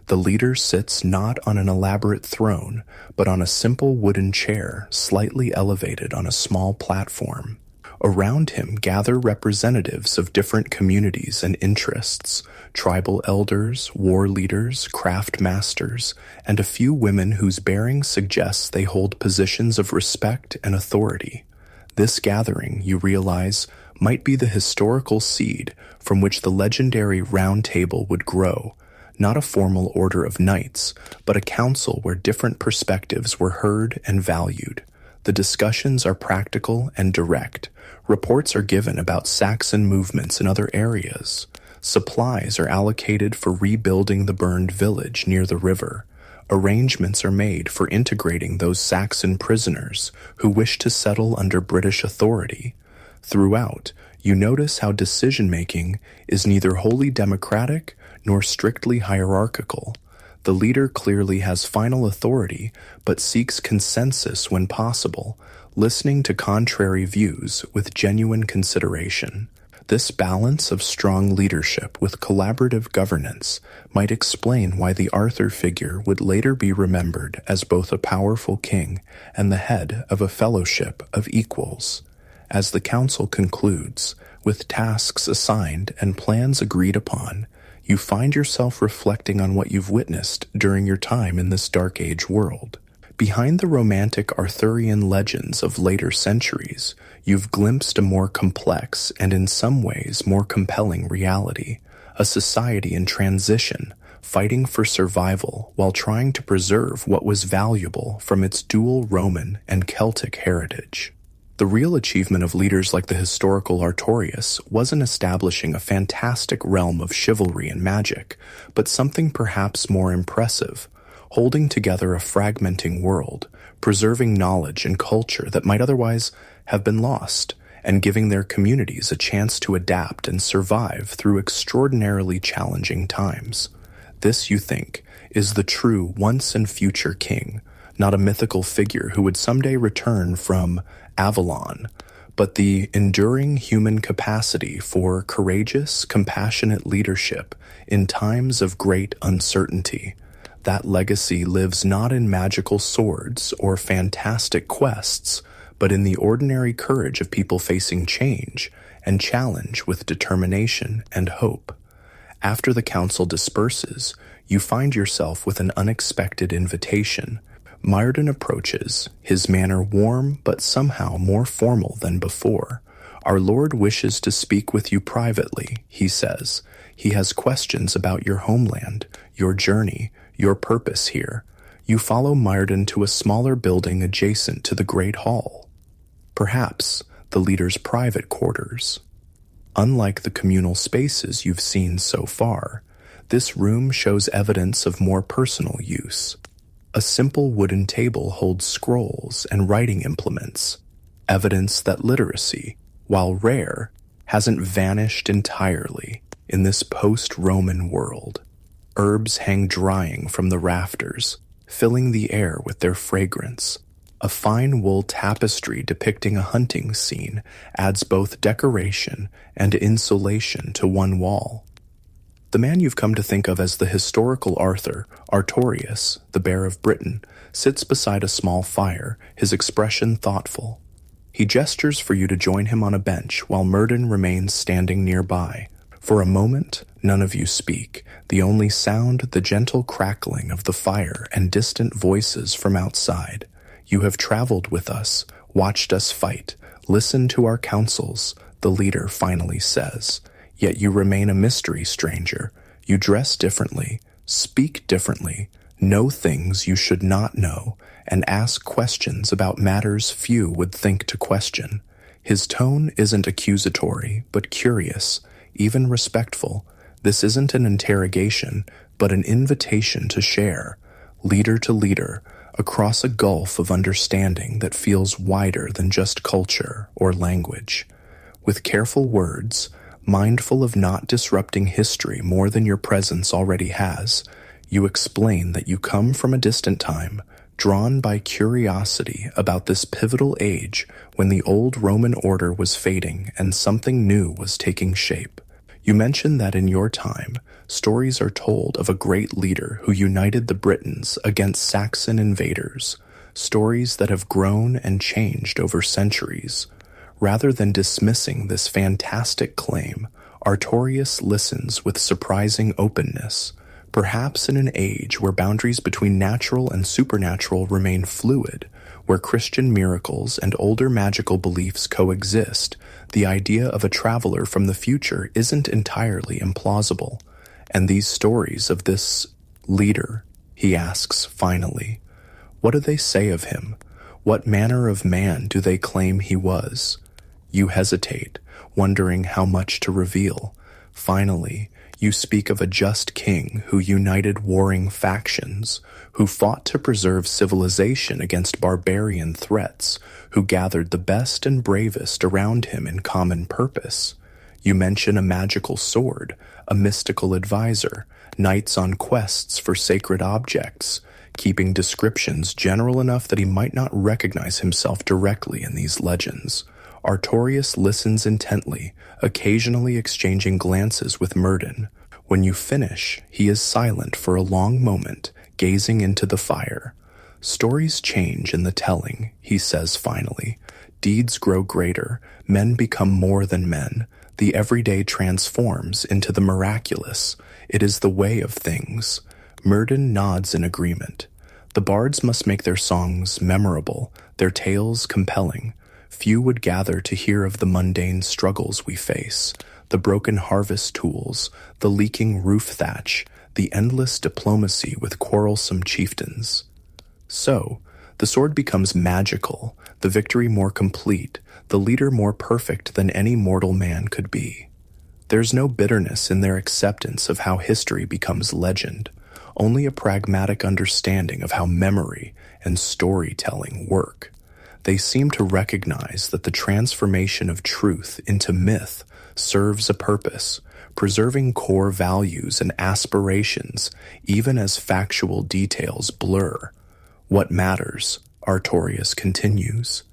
The leader sits not on an elaborate throne, but on a simple wooden chair slightly elevated on a small platform. Around him gather representatives of different communities and interests, tribal elders, war leaders, craft masters, and a few women whose bearing suggests they hold positions of respect and authority. This gathering, you realize, might be the historical seed from which the legendary Round Table would grow, not a formal order of knights, but a council where different perspectives were heard and valued. The discussions are practical and direct. Reports are given about Saxon movements in other areas. Supplies are allocated for rebuilding the burned village near the river. Arrangements are made for integrating those Saxon prisoners who wish to settle under British authority. Throughout, You notice how decision-making is neither wholly democratic nor strictly hierarchical. The leader clearly has final authority, but seeks consensus when possible, listening to contrary views with genuine consideration. This balance of strong leadership with collaborative governance might explain why the Arthur figure would later be remembered as both a powerful king and the head of a fellowship of equals. As the council concludes, with tasks assigned and plans agreed upon, you find yourself reflecting on what you've witnessed during your time in this Dark Age world. Behind the romantic Arthurian legends of later centuries, you've glimpsed a more complex and in some ways more compelling reality, a society in transition, fighting for survival while trying to preserve what was valuable from its dual Roman and Celtic heritage. The real achievement of leaders like the historical Artorius wasn't establishing a fantastic realm of chivalry and magic, but something perhaps more impressive, holding together a fragmenting world, preserving knowledge and culture that might otherwise have been lost, and giving their communities a chance to adapt and survive through extraordinarily challenging times. This, you think, is the true once and future king, not a mythical figure who would someday return from Avalon, but the enduring human capacity for courageous, compassionate leadership in times of great uncertainty. That legacy lives not in magical swords or fantastic quests, but in the ordinary courage of people facing change and challenge with determination and hope. After the council disperses, you find yourself with an unexpected invitation. Myrddin approaches, his manner warm but somehow more formal than before. Our Lord wishes to speak with you privately, he says. He has questions about your homeland, your journey, your purpose here. You follow Myrddin to a smaller building adjacent to the Great Hall. Perhaps the leader's private quarters. Unlike the communal spaces you've seen so far, this room shows evidence of more personal use. A simple wooden table holds scrolls and writing implements, evidence that literacy, while rare, hasn't vanished entirely in this post-Roman world. Herbs hang drying from the rafters, filling the air with their fragrance. A fine wool tapestry depicting a hunting scene adds both decoration and insulation to one wall. The man you've come to think of as the historical Arthur, Artorius, the Bear of Britain, sits beside a small fire, his expression thoughtful. He gestures for you to join him on a bench while Myrddin remains standing nearby. For a moment, none of you speak, the only sound the gentle crackling of the fire and distant voices from outside. You have traveled with us, watched us fight, listened to our counsels, the leader finally says. Yet you remain a mystery, stranger. You dress differently, speak differently, know things you should not know, and ask questions about matters few would think to question. His tone isn't accusatory, but curious, even respectful. This isn't an interrogation, but an invitation to share, leader to leader, across a gulf of understanding that feels wider than just culture or language. With careful words, mindful of not disrupting history more than your presence already has, you explain that you come from a distant time, drawn by curiosity about this pivotal age when the old Roman order was fading and something new was taking shape. You mention that in your time, stories are told of a great leader who united the Britons against Saxon invaders, stories that have grown and changed over centuries. Rather than dismissing this fantastic claim, Artorius listens with surprising openness. Perhaps in an age where boundaries between natural and supernatural remain fluid, where Christian miracles and older magical beliefs coexist, the idea of a traveler from the future isn't entirely implausible. And these stories of this leader, he asks finally, what do they say of him? What manner of man do they claim he was? You hesitate, wondering how much to reveal. Finally, You speak of a just king who united warring factions, who fought to preserve civilization against barbarian threats, who gathered the best and bravest around him in common purpose. You mention a magical sword, a mystical advisor, knights on quests for sacred objects, keeping descriptions general enough that he might not recognize himself directly in these legends. Artorius listens intently, occasionally exchanging glances with Myrddin. When you finish, he is silent for a long moment, gazing into the fire. Stories change in the telling, he says finally. Deeds grow greater, men become more than men. The everyday transforms into the miraculous. It is the way of things. Myrddin nods in agreement. The bards must make their songs memorable, their tales compelling. Few would gather to hear of the mundane struggles we face, the broken harvest tools, the leaking roof thatch, the endless diplomacy with quarrelsome chieftains. So, the sword becomes magical, the victory more complete, the leader more perfect than any mortal man could be. There's no bitterness in their acceptance of how history becomes legend, only a pragmatic understanding of how memory and storytelling work. They seem to recognize that the transformation of truth into myth serves a purpose, preserving core values and aspirations even as factual details blur. What matters, Artorius continues,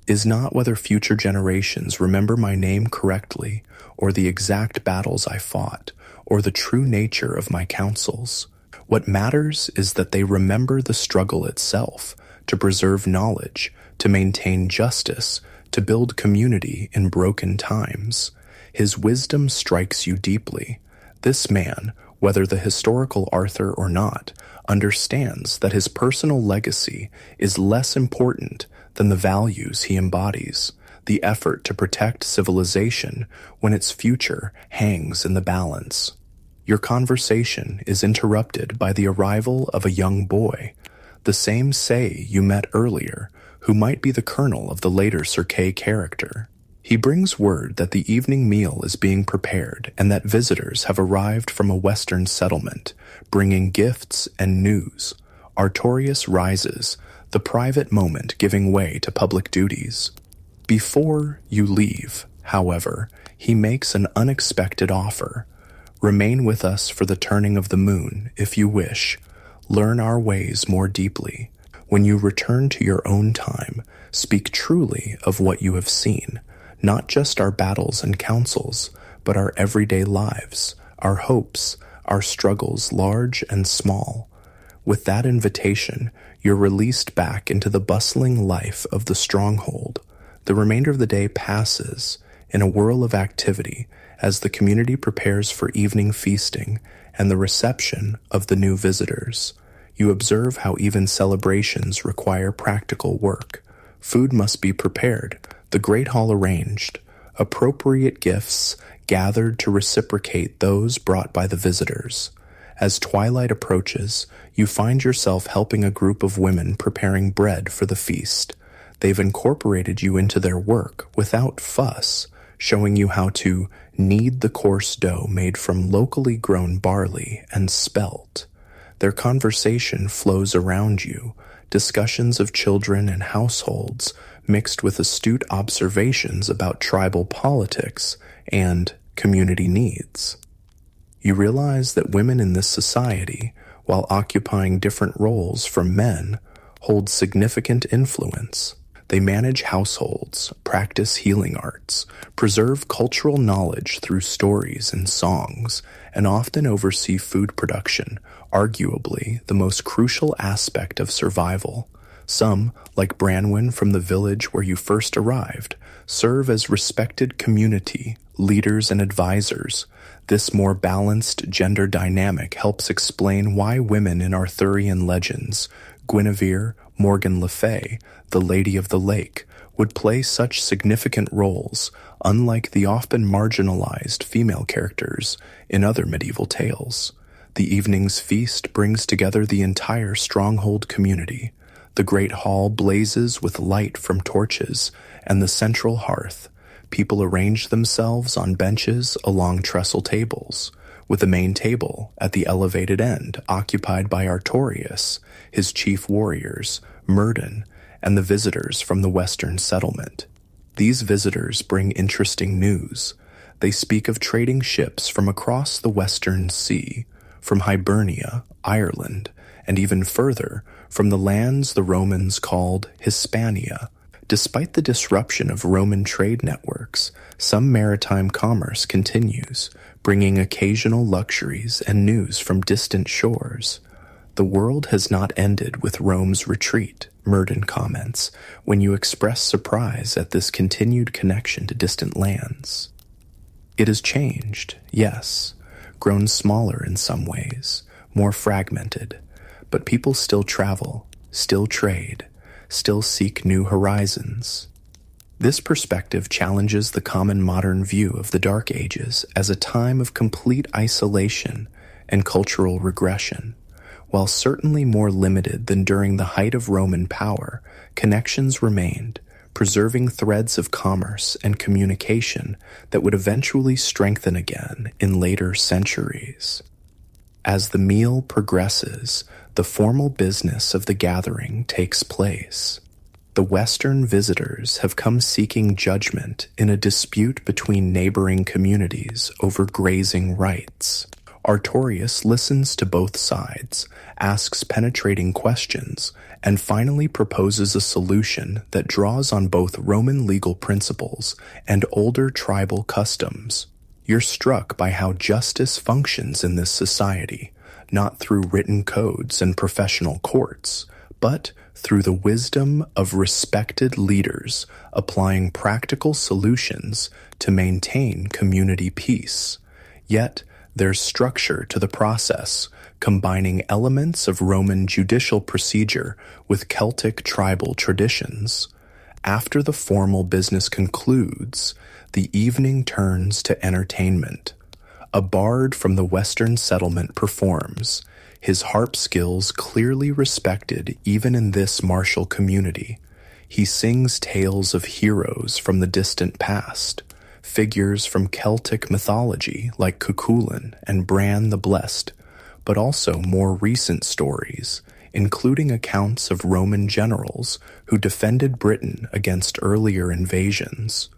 is not whether future generations remember my name correctly, or the exact battles I fought, or the true nature of my counsels. What matters is that they remember the struggle itself, to preserve knowledge, to maintain justice, to build community in broken times. His wisdom strikes you deeply. This man, whether the historical Arthur or not, understands that his personal legacy is less important than the values he embodies, the effort to protect civilization when its future hangs in the balance. Your conversation is interrupted by the arrival of a young boy, the same Say you met earlier, who might be the colonel of the later Sir Kay character. He brings word that the evening meal is being prepared and that visitors have arrived from a western settlement, bringing gifts and news. Artorius rises, the private moment giving way to public duties. Before you leave, however, he makes an unexpected offer. Remain with us for the turning of the moon, if you wish. Learn our ways more deeply. When you return to your own time, speak truly of what you have seen, not just our battles and councils, but our everyday lives, our hopes, our struggles large and small. With that invitation, you're released back into the bustling life of the stronghold. The remainder of the day passes in a whirl of activity as the community prepares for evening feasting and the reception of the new visitors. You observe how even celebrations require practical work. Food must be prepared, the great hall arranged, appropriate gifts gathered to reciprocate those brought by the visitors. As twilight approaches, you find yourself helping a group of women preparing bread for the feast. They've incorporated you into their work without fuss, showing you how to knead the coarse dough made from locally grown barley and spelt. Their conversation flows around you, discussions of children and households mixed with astute observations about tribal politics and community needs. You realize that women in this society, while occupying different roles from men, hold significant influence. They manage households, practice healing arts, preserve cultural knowledge through stories and songs, and often oversee food production, arguably the most crucial aspect of survival. Some, like Branwen from the village where you first arrived, serve as respected community leaders and advisors. This more balanced gender dynamic helps explain why women in Arthurian legends, Guinevere, Morgan Le Fay, the Lady of the Lake, would play such significant roles, unlike the often marginalized female characters in other medieval tales. The evening's feast brings together the entire stronghold community. The great hall blazes with light from torches and the central hearth. People arrange themselves on benches along trestle tables. with the main table at the elevated end occupied by Artorius, his chief warriors, Myrddin, and the visitors from the western settlement. These visitors bring interesting news. They speak of trading ships from across the western sea, from Hibernia, Ireland, and even further, from the lands the Romans called Hispania. Despite the disruption of Roman trade networks, some maritime commerce continues, bringing occasional luxuries and news from distant shores. The world has not ended with Rome's retreat, Myrddin comments, when you express surprise at this continued connection to distant lands. It has changed, yes, grown smaller in some ways, more fragmented, but people still travel, still trade, still seek new horizons. This perspective challenges the common modern view of the Dark Ages as a time of complete isolation and cultural regression. While certainly more limited than during the height of Roman power, connections remained, preserving threads of commerce and communication that would eventually strengthen again in later centuries. As the meal progresses, the formal business of the gathering takes place. The Western visitors have come seeking judgment in a dispute between neighboring communities over grazing rights. Artorius listens to both sides, asks penetrating questions, and finally proposes a solution that draws on both Roman legal principles and older tribal customs. You're struck by how justice functions in this society, not through written codes and professional courts, but through the wisdom of respected leaders applying practical solutions to maintain community peace. Yet, there's structure to the process, combining elements of Roman judicial procedure with Celtic tribal traditions. After the formal business concludes, the evening turns to entertainment. A bard from the western settlement performs, his harp skills clearly respected even in this martial community. He sings tales of heroes from the distant past, figures from Celtic mythology like Cuchulainn and Bran the Blessed, but also more recent stories, including accounts of Roman generals who defended Britain against earlier invasions.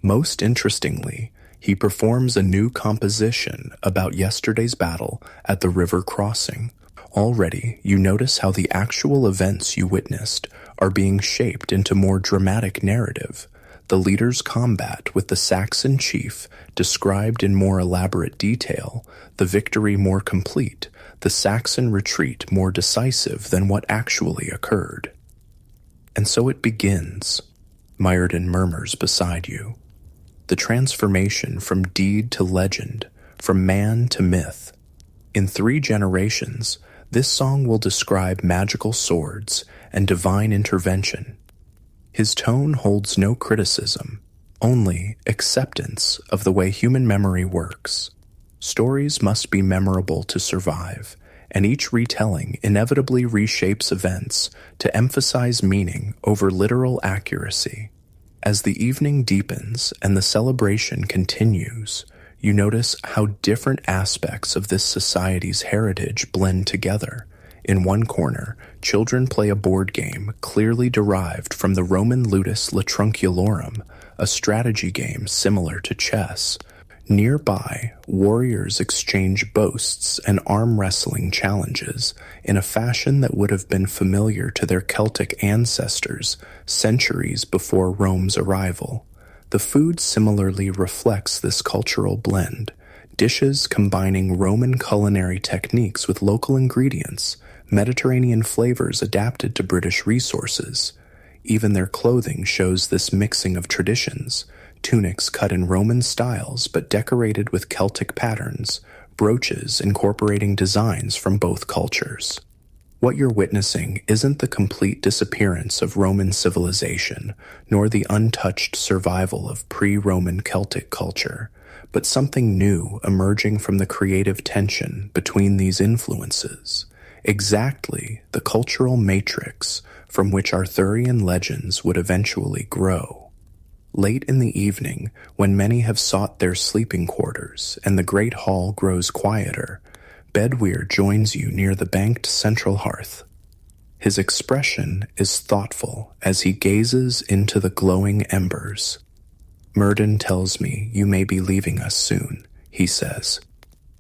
Most interestingly, he performs a new composition about yesterday's battle at the river crossing. Already, you notice how the actual events you witnessed are being shaped into more dramatic narrative. The leader's combat with the Saxon chief described in more elaborate detail, the victory more complete, the Saxon retreat more decisive than what actually occurred. And so it begins, Myrddin murmurs beside you. The transformation from deed to legend, from man to myth. In 3 generations, this song will describe magical swords and divine intervention. His tone holds no criticism, only acceptance of the way human memory works. Stories must be memorable to survive, and each retelling inevitably reshapes events to emphasize meaning over literal accuracy. As the evening deepens and the celebration continues, you notice how different aspects of this society's heritage blend together. In one corner, children play a board game clearly derived from the Roman ludus Latrunculorum, a strategy game similar to chess. Nearby, warriors exchange boasts and arm wrestling challenges in a fashion that would have been familiar to their Celtic ancestors centuries before Rome's arrival. The food similarly reflects this cultural blend, dishes combining Roman culinary techniques with local ingredients, Mediterranean flavors adapted to British resources. Even their clothing shows this mixing of traditions, tunics cut in Roman styles but decorated with Celtic patterns, brooches incorporating designs from both cultures. What you're witnessing isn't the complete disappearance of Roman civilization, nor the untouched survival of pre-Roman Celtic culture, but something new emerging from the creative tension between these influences. Exactly the cultural matrix from which Arthurian legends would eventually grow. Late in the evening, when many have sought their sleeping quarters and the great hall grows quieter, Bedwyr joins you near the banked central hearth. His expression is thoughtful as he gazes into the glowing embers. "Myrddin tells me you may be leaving us soon," he says.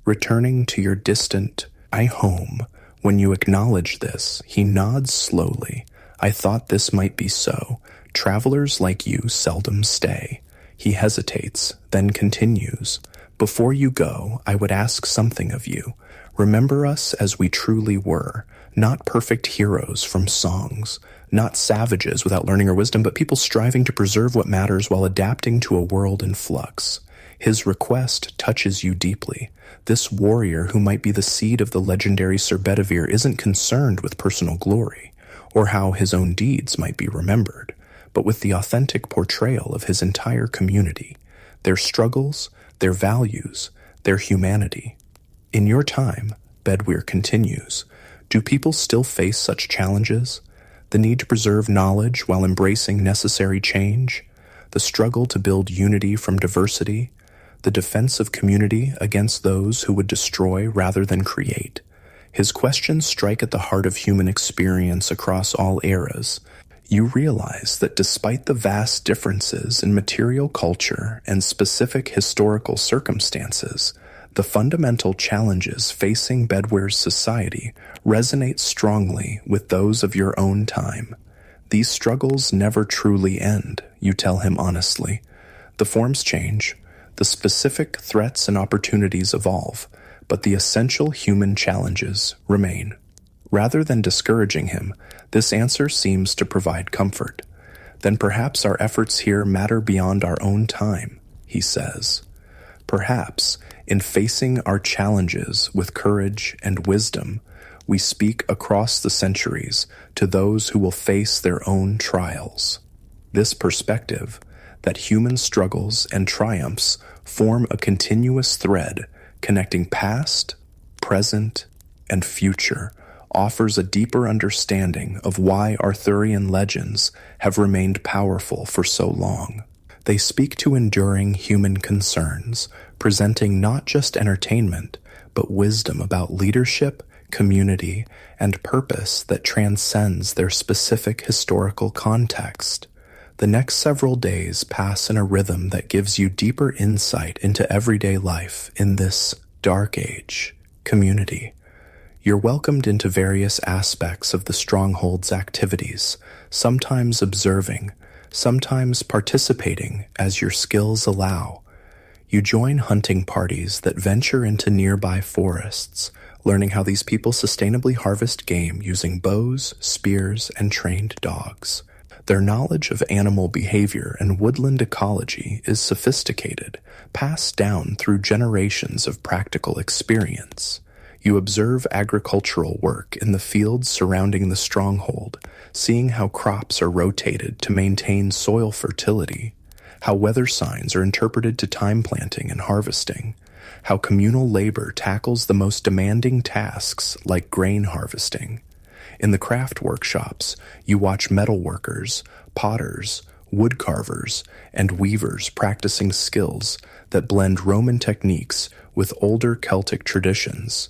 "Returning to your distant home." When you acknowledge this, he nods slowly. "I thought this might be so. Travelers like you seldom stay." He hesitates, then continues. "Before you go, I would ask something of you. Remember us as we truly were, not perfect heroes from songs, not savages without learning or wisdom, but people striving to preserve what matters while adapting to a world in flux." His request touches you deeply. This warrior, who might be the seed of the legendary Sir Bedivere, isn't concerned with personal glory, or how his own deeds might be remembered, but with the authentic portrayal of his entire community, their struggles, their values, their humanity. "In your time," Bedwyr continues, "do people still face such challenges? The need to preserve knowledge while embracing necessary change? The struggle to build unity from diversity? The defense of community against those who would destroy rather than create?" His questions strike at the heart of human experience across all eras. You realize that despite the vast differences in material culture and specific historical circumstances, the fundamental challenges facing Bedwyr's society resonate strongly with those of your own time. "These struggles never truly end," you tell him honestly. "The forms change, the specific threats and opportunities evolve, but the essential human challenges remain." Rather than discouraging him, this answer seems to provide comfort. "Then perhaps our efforts here matter beyond our own time," he says. "Perhaps, in facing our challenges with courage and wisdom, we speak across the centuries to those who will face their own trials." This perspective, that human struggles and triumphs form a continuous thread connecting past, present, and future, offers a deeper understanding of why Arthurian legends have remained powerful for so long. They speak to enduring human concerns, presenting not just entertainment, but wisdom about leadership, community, and purpose that transcends their specific historical context. The next several days pass in a rhythm that gives you deeper insight into everyday life in this dark age community. You're welcomed into various aspects of the Stronghold's activities, sometimes observing, sometimes participating as your skills allow. You join hunting parties that venture into nearby forests, learning how these people sustainably harvest game using bows, spears, and trained dogs. Their knowledge of animal behavior and woodland ecology is sophisticated, passed down through generations of practical experience. You observe agricultural work in the fields surrounding the stronghold, seeing how crops are rotated to maintain soil fertility, how weather signs are interpreted to time planting and harvesting, how communal labor tackles the most demanding tasks like grain harvesting. In the craft workshops, you watch metal workers, potters, wood carvers, and weavers practicing skills that blend Roman techniques with older Celtic traditions.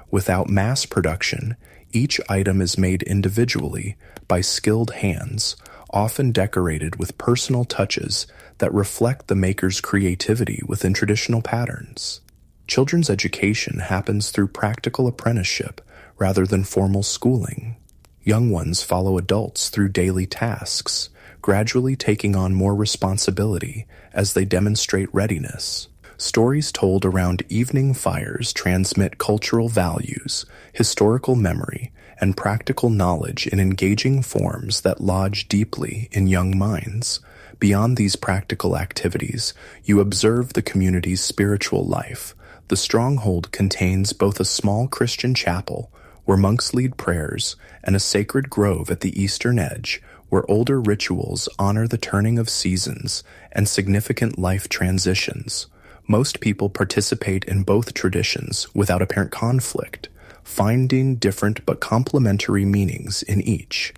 Without mass production, each item is made individually by skilled hands, often decorated with personal touches that reflect the maker's creativity within traditional patterns. Children's education happens through practical apprenticeship rather than formal schooling. Young ones follow adults through daily tasks, gradually taking on more responsibility as they demonstrate readiness. Stories told around evening fires transmit cultural values, historical memory, and practical knowledge in engaging forms that lodge deeply in young minds. Beyond these practical activities, you observe the community's spiritual life. The stronghold contains both a small Christian chapel, where monks lead prayers, and a sacred grove at the eastern edge, where older rituals honor the turning of seasons and significant life transitions. Most people participate in both traditions without apparent conflict, finding different but complementary meanings in each.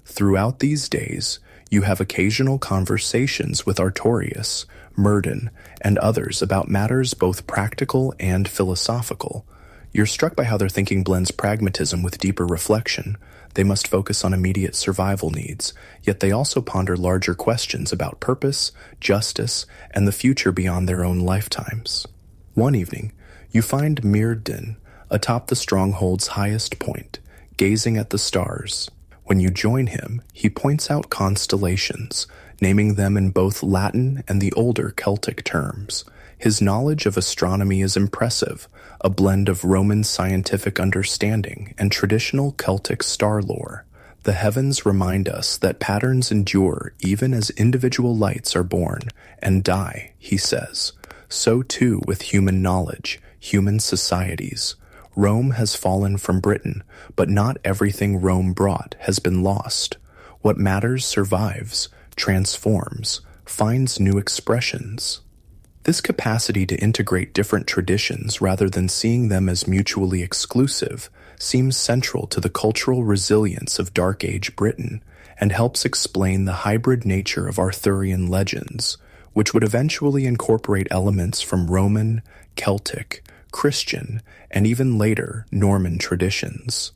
Throughout these days, You have occasional conversations with Artorias, Murden, and others about matters both practical and philosophical. You're struck by how their thinking blends pragmatism with deeper reflection. They must focus on immediate survival needs, yet they also ponder larger questions about purpose, justice, and the future beyond their own lifetimes. One evening, you find Myrddin atop the stronghold's highest point, gazing at the stars. When you join him, he points out constellations, naming them in both Latin and the older Celtic terms. His knowledge of astronomy is impressive, a blend of Roman scientific understanding and traditional Celtic star lore. The heavens remind us that patterns endure even as individual lights are born and die, he says. So too with human knowledge, human societies. Rome has fallen from Britain, but not everything Rome brought has been lost. What matters survives, transforms, finds new expressions. This capacity to integrate different traditions rather than seeing them as mutually exclusive seems central to the cultural resilience of Dark Age Britain and helps explain the hybrid nature of Arthurian legends, which would eventually incorporate elements from Roman, Celtic, Christian, and even later Norman traditions.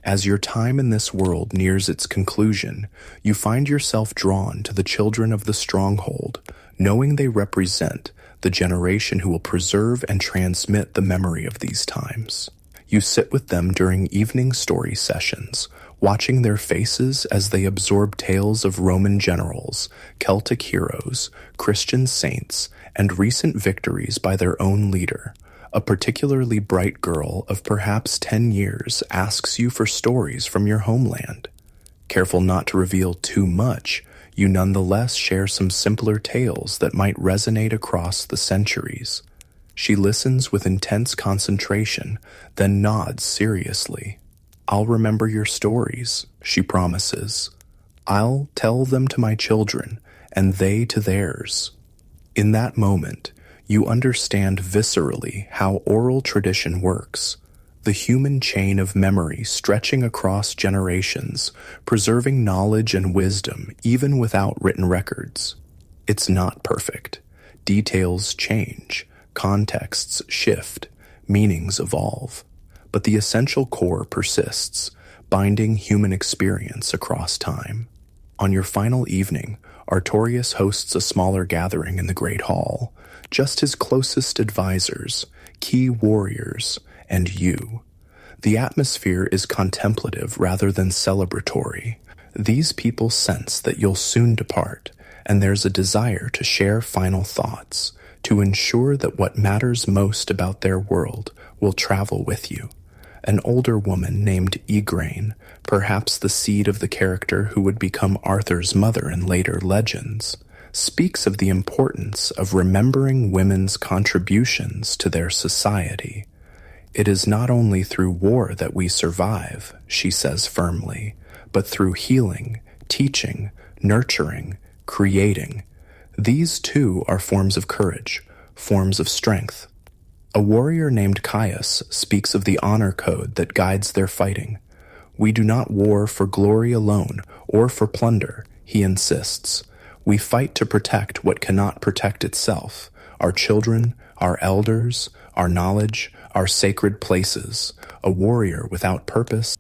As your time in this world nears its conclusion, you find yourself drawn to the children of the stronghold, knowing they represent the generation who will preserve and transmit the memory of these times. You sit with them during evening story sessions, watching their faces as they absorb tales of Roman generals, Celtic heroes, Christian saints, and recent victories by their own leader. A particularly bright girl of perhaps 10 years asks you for stories from your homeland. Careful not to reveal too much, you nonetheless share some simpler tales that might resonate across the centuries. She listens with intense concentration, then nods seriously. "I'll remember your stories," she promises. "I'll tell them to my children, and they to theirs." In that moment, you understand viscerally how oral tradition works. The human chain of memory stretching across generations, preserving knowledge and wisdom even without written records. It's not perfect. Details change, contexts shift, meanings evolve. But the essential core persists, binding human experience across time. On your final evening, Artorias hosts a smaller gathering in the Great Hall, just his closest advisors, key warriors, and you. The atmosphere is contemplative rather than celebratory. These people sense that you'll soon depart, and there's a desire to share final thoughts, to ensure that what matters most about their world will travel with you. An older woman named Igraine, perhaps the seed of the character who would become Arthur's mother in later legends, speaks of the importance of remembering women's contributions to their society. "It is not only through war that we survive," she says firmly, "but through healing, teaching, nurturing, creating. These too are forms of courage, forms of strength." A warrior named Caius speaks of the honor code that guides their fighting. "We do not war for glory alone or for plunder," he insists. "We fight to protect what cannot protect itself, our children, our elders, our knowledge, our sacred places. A warrior without purpose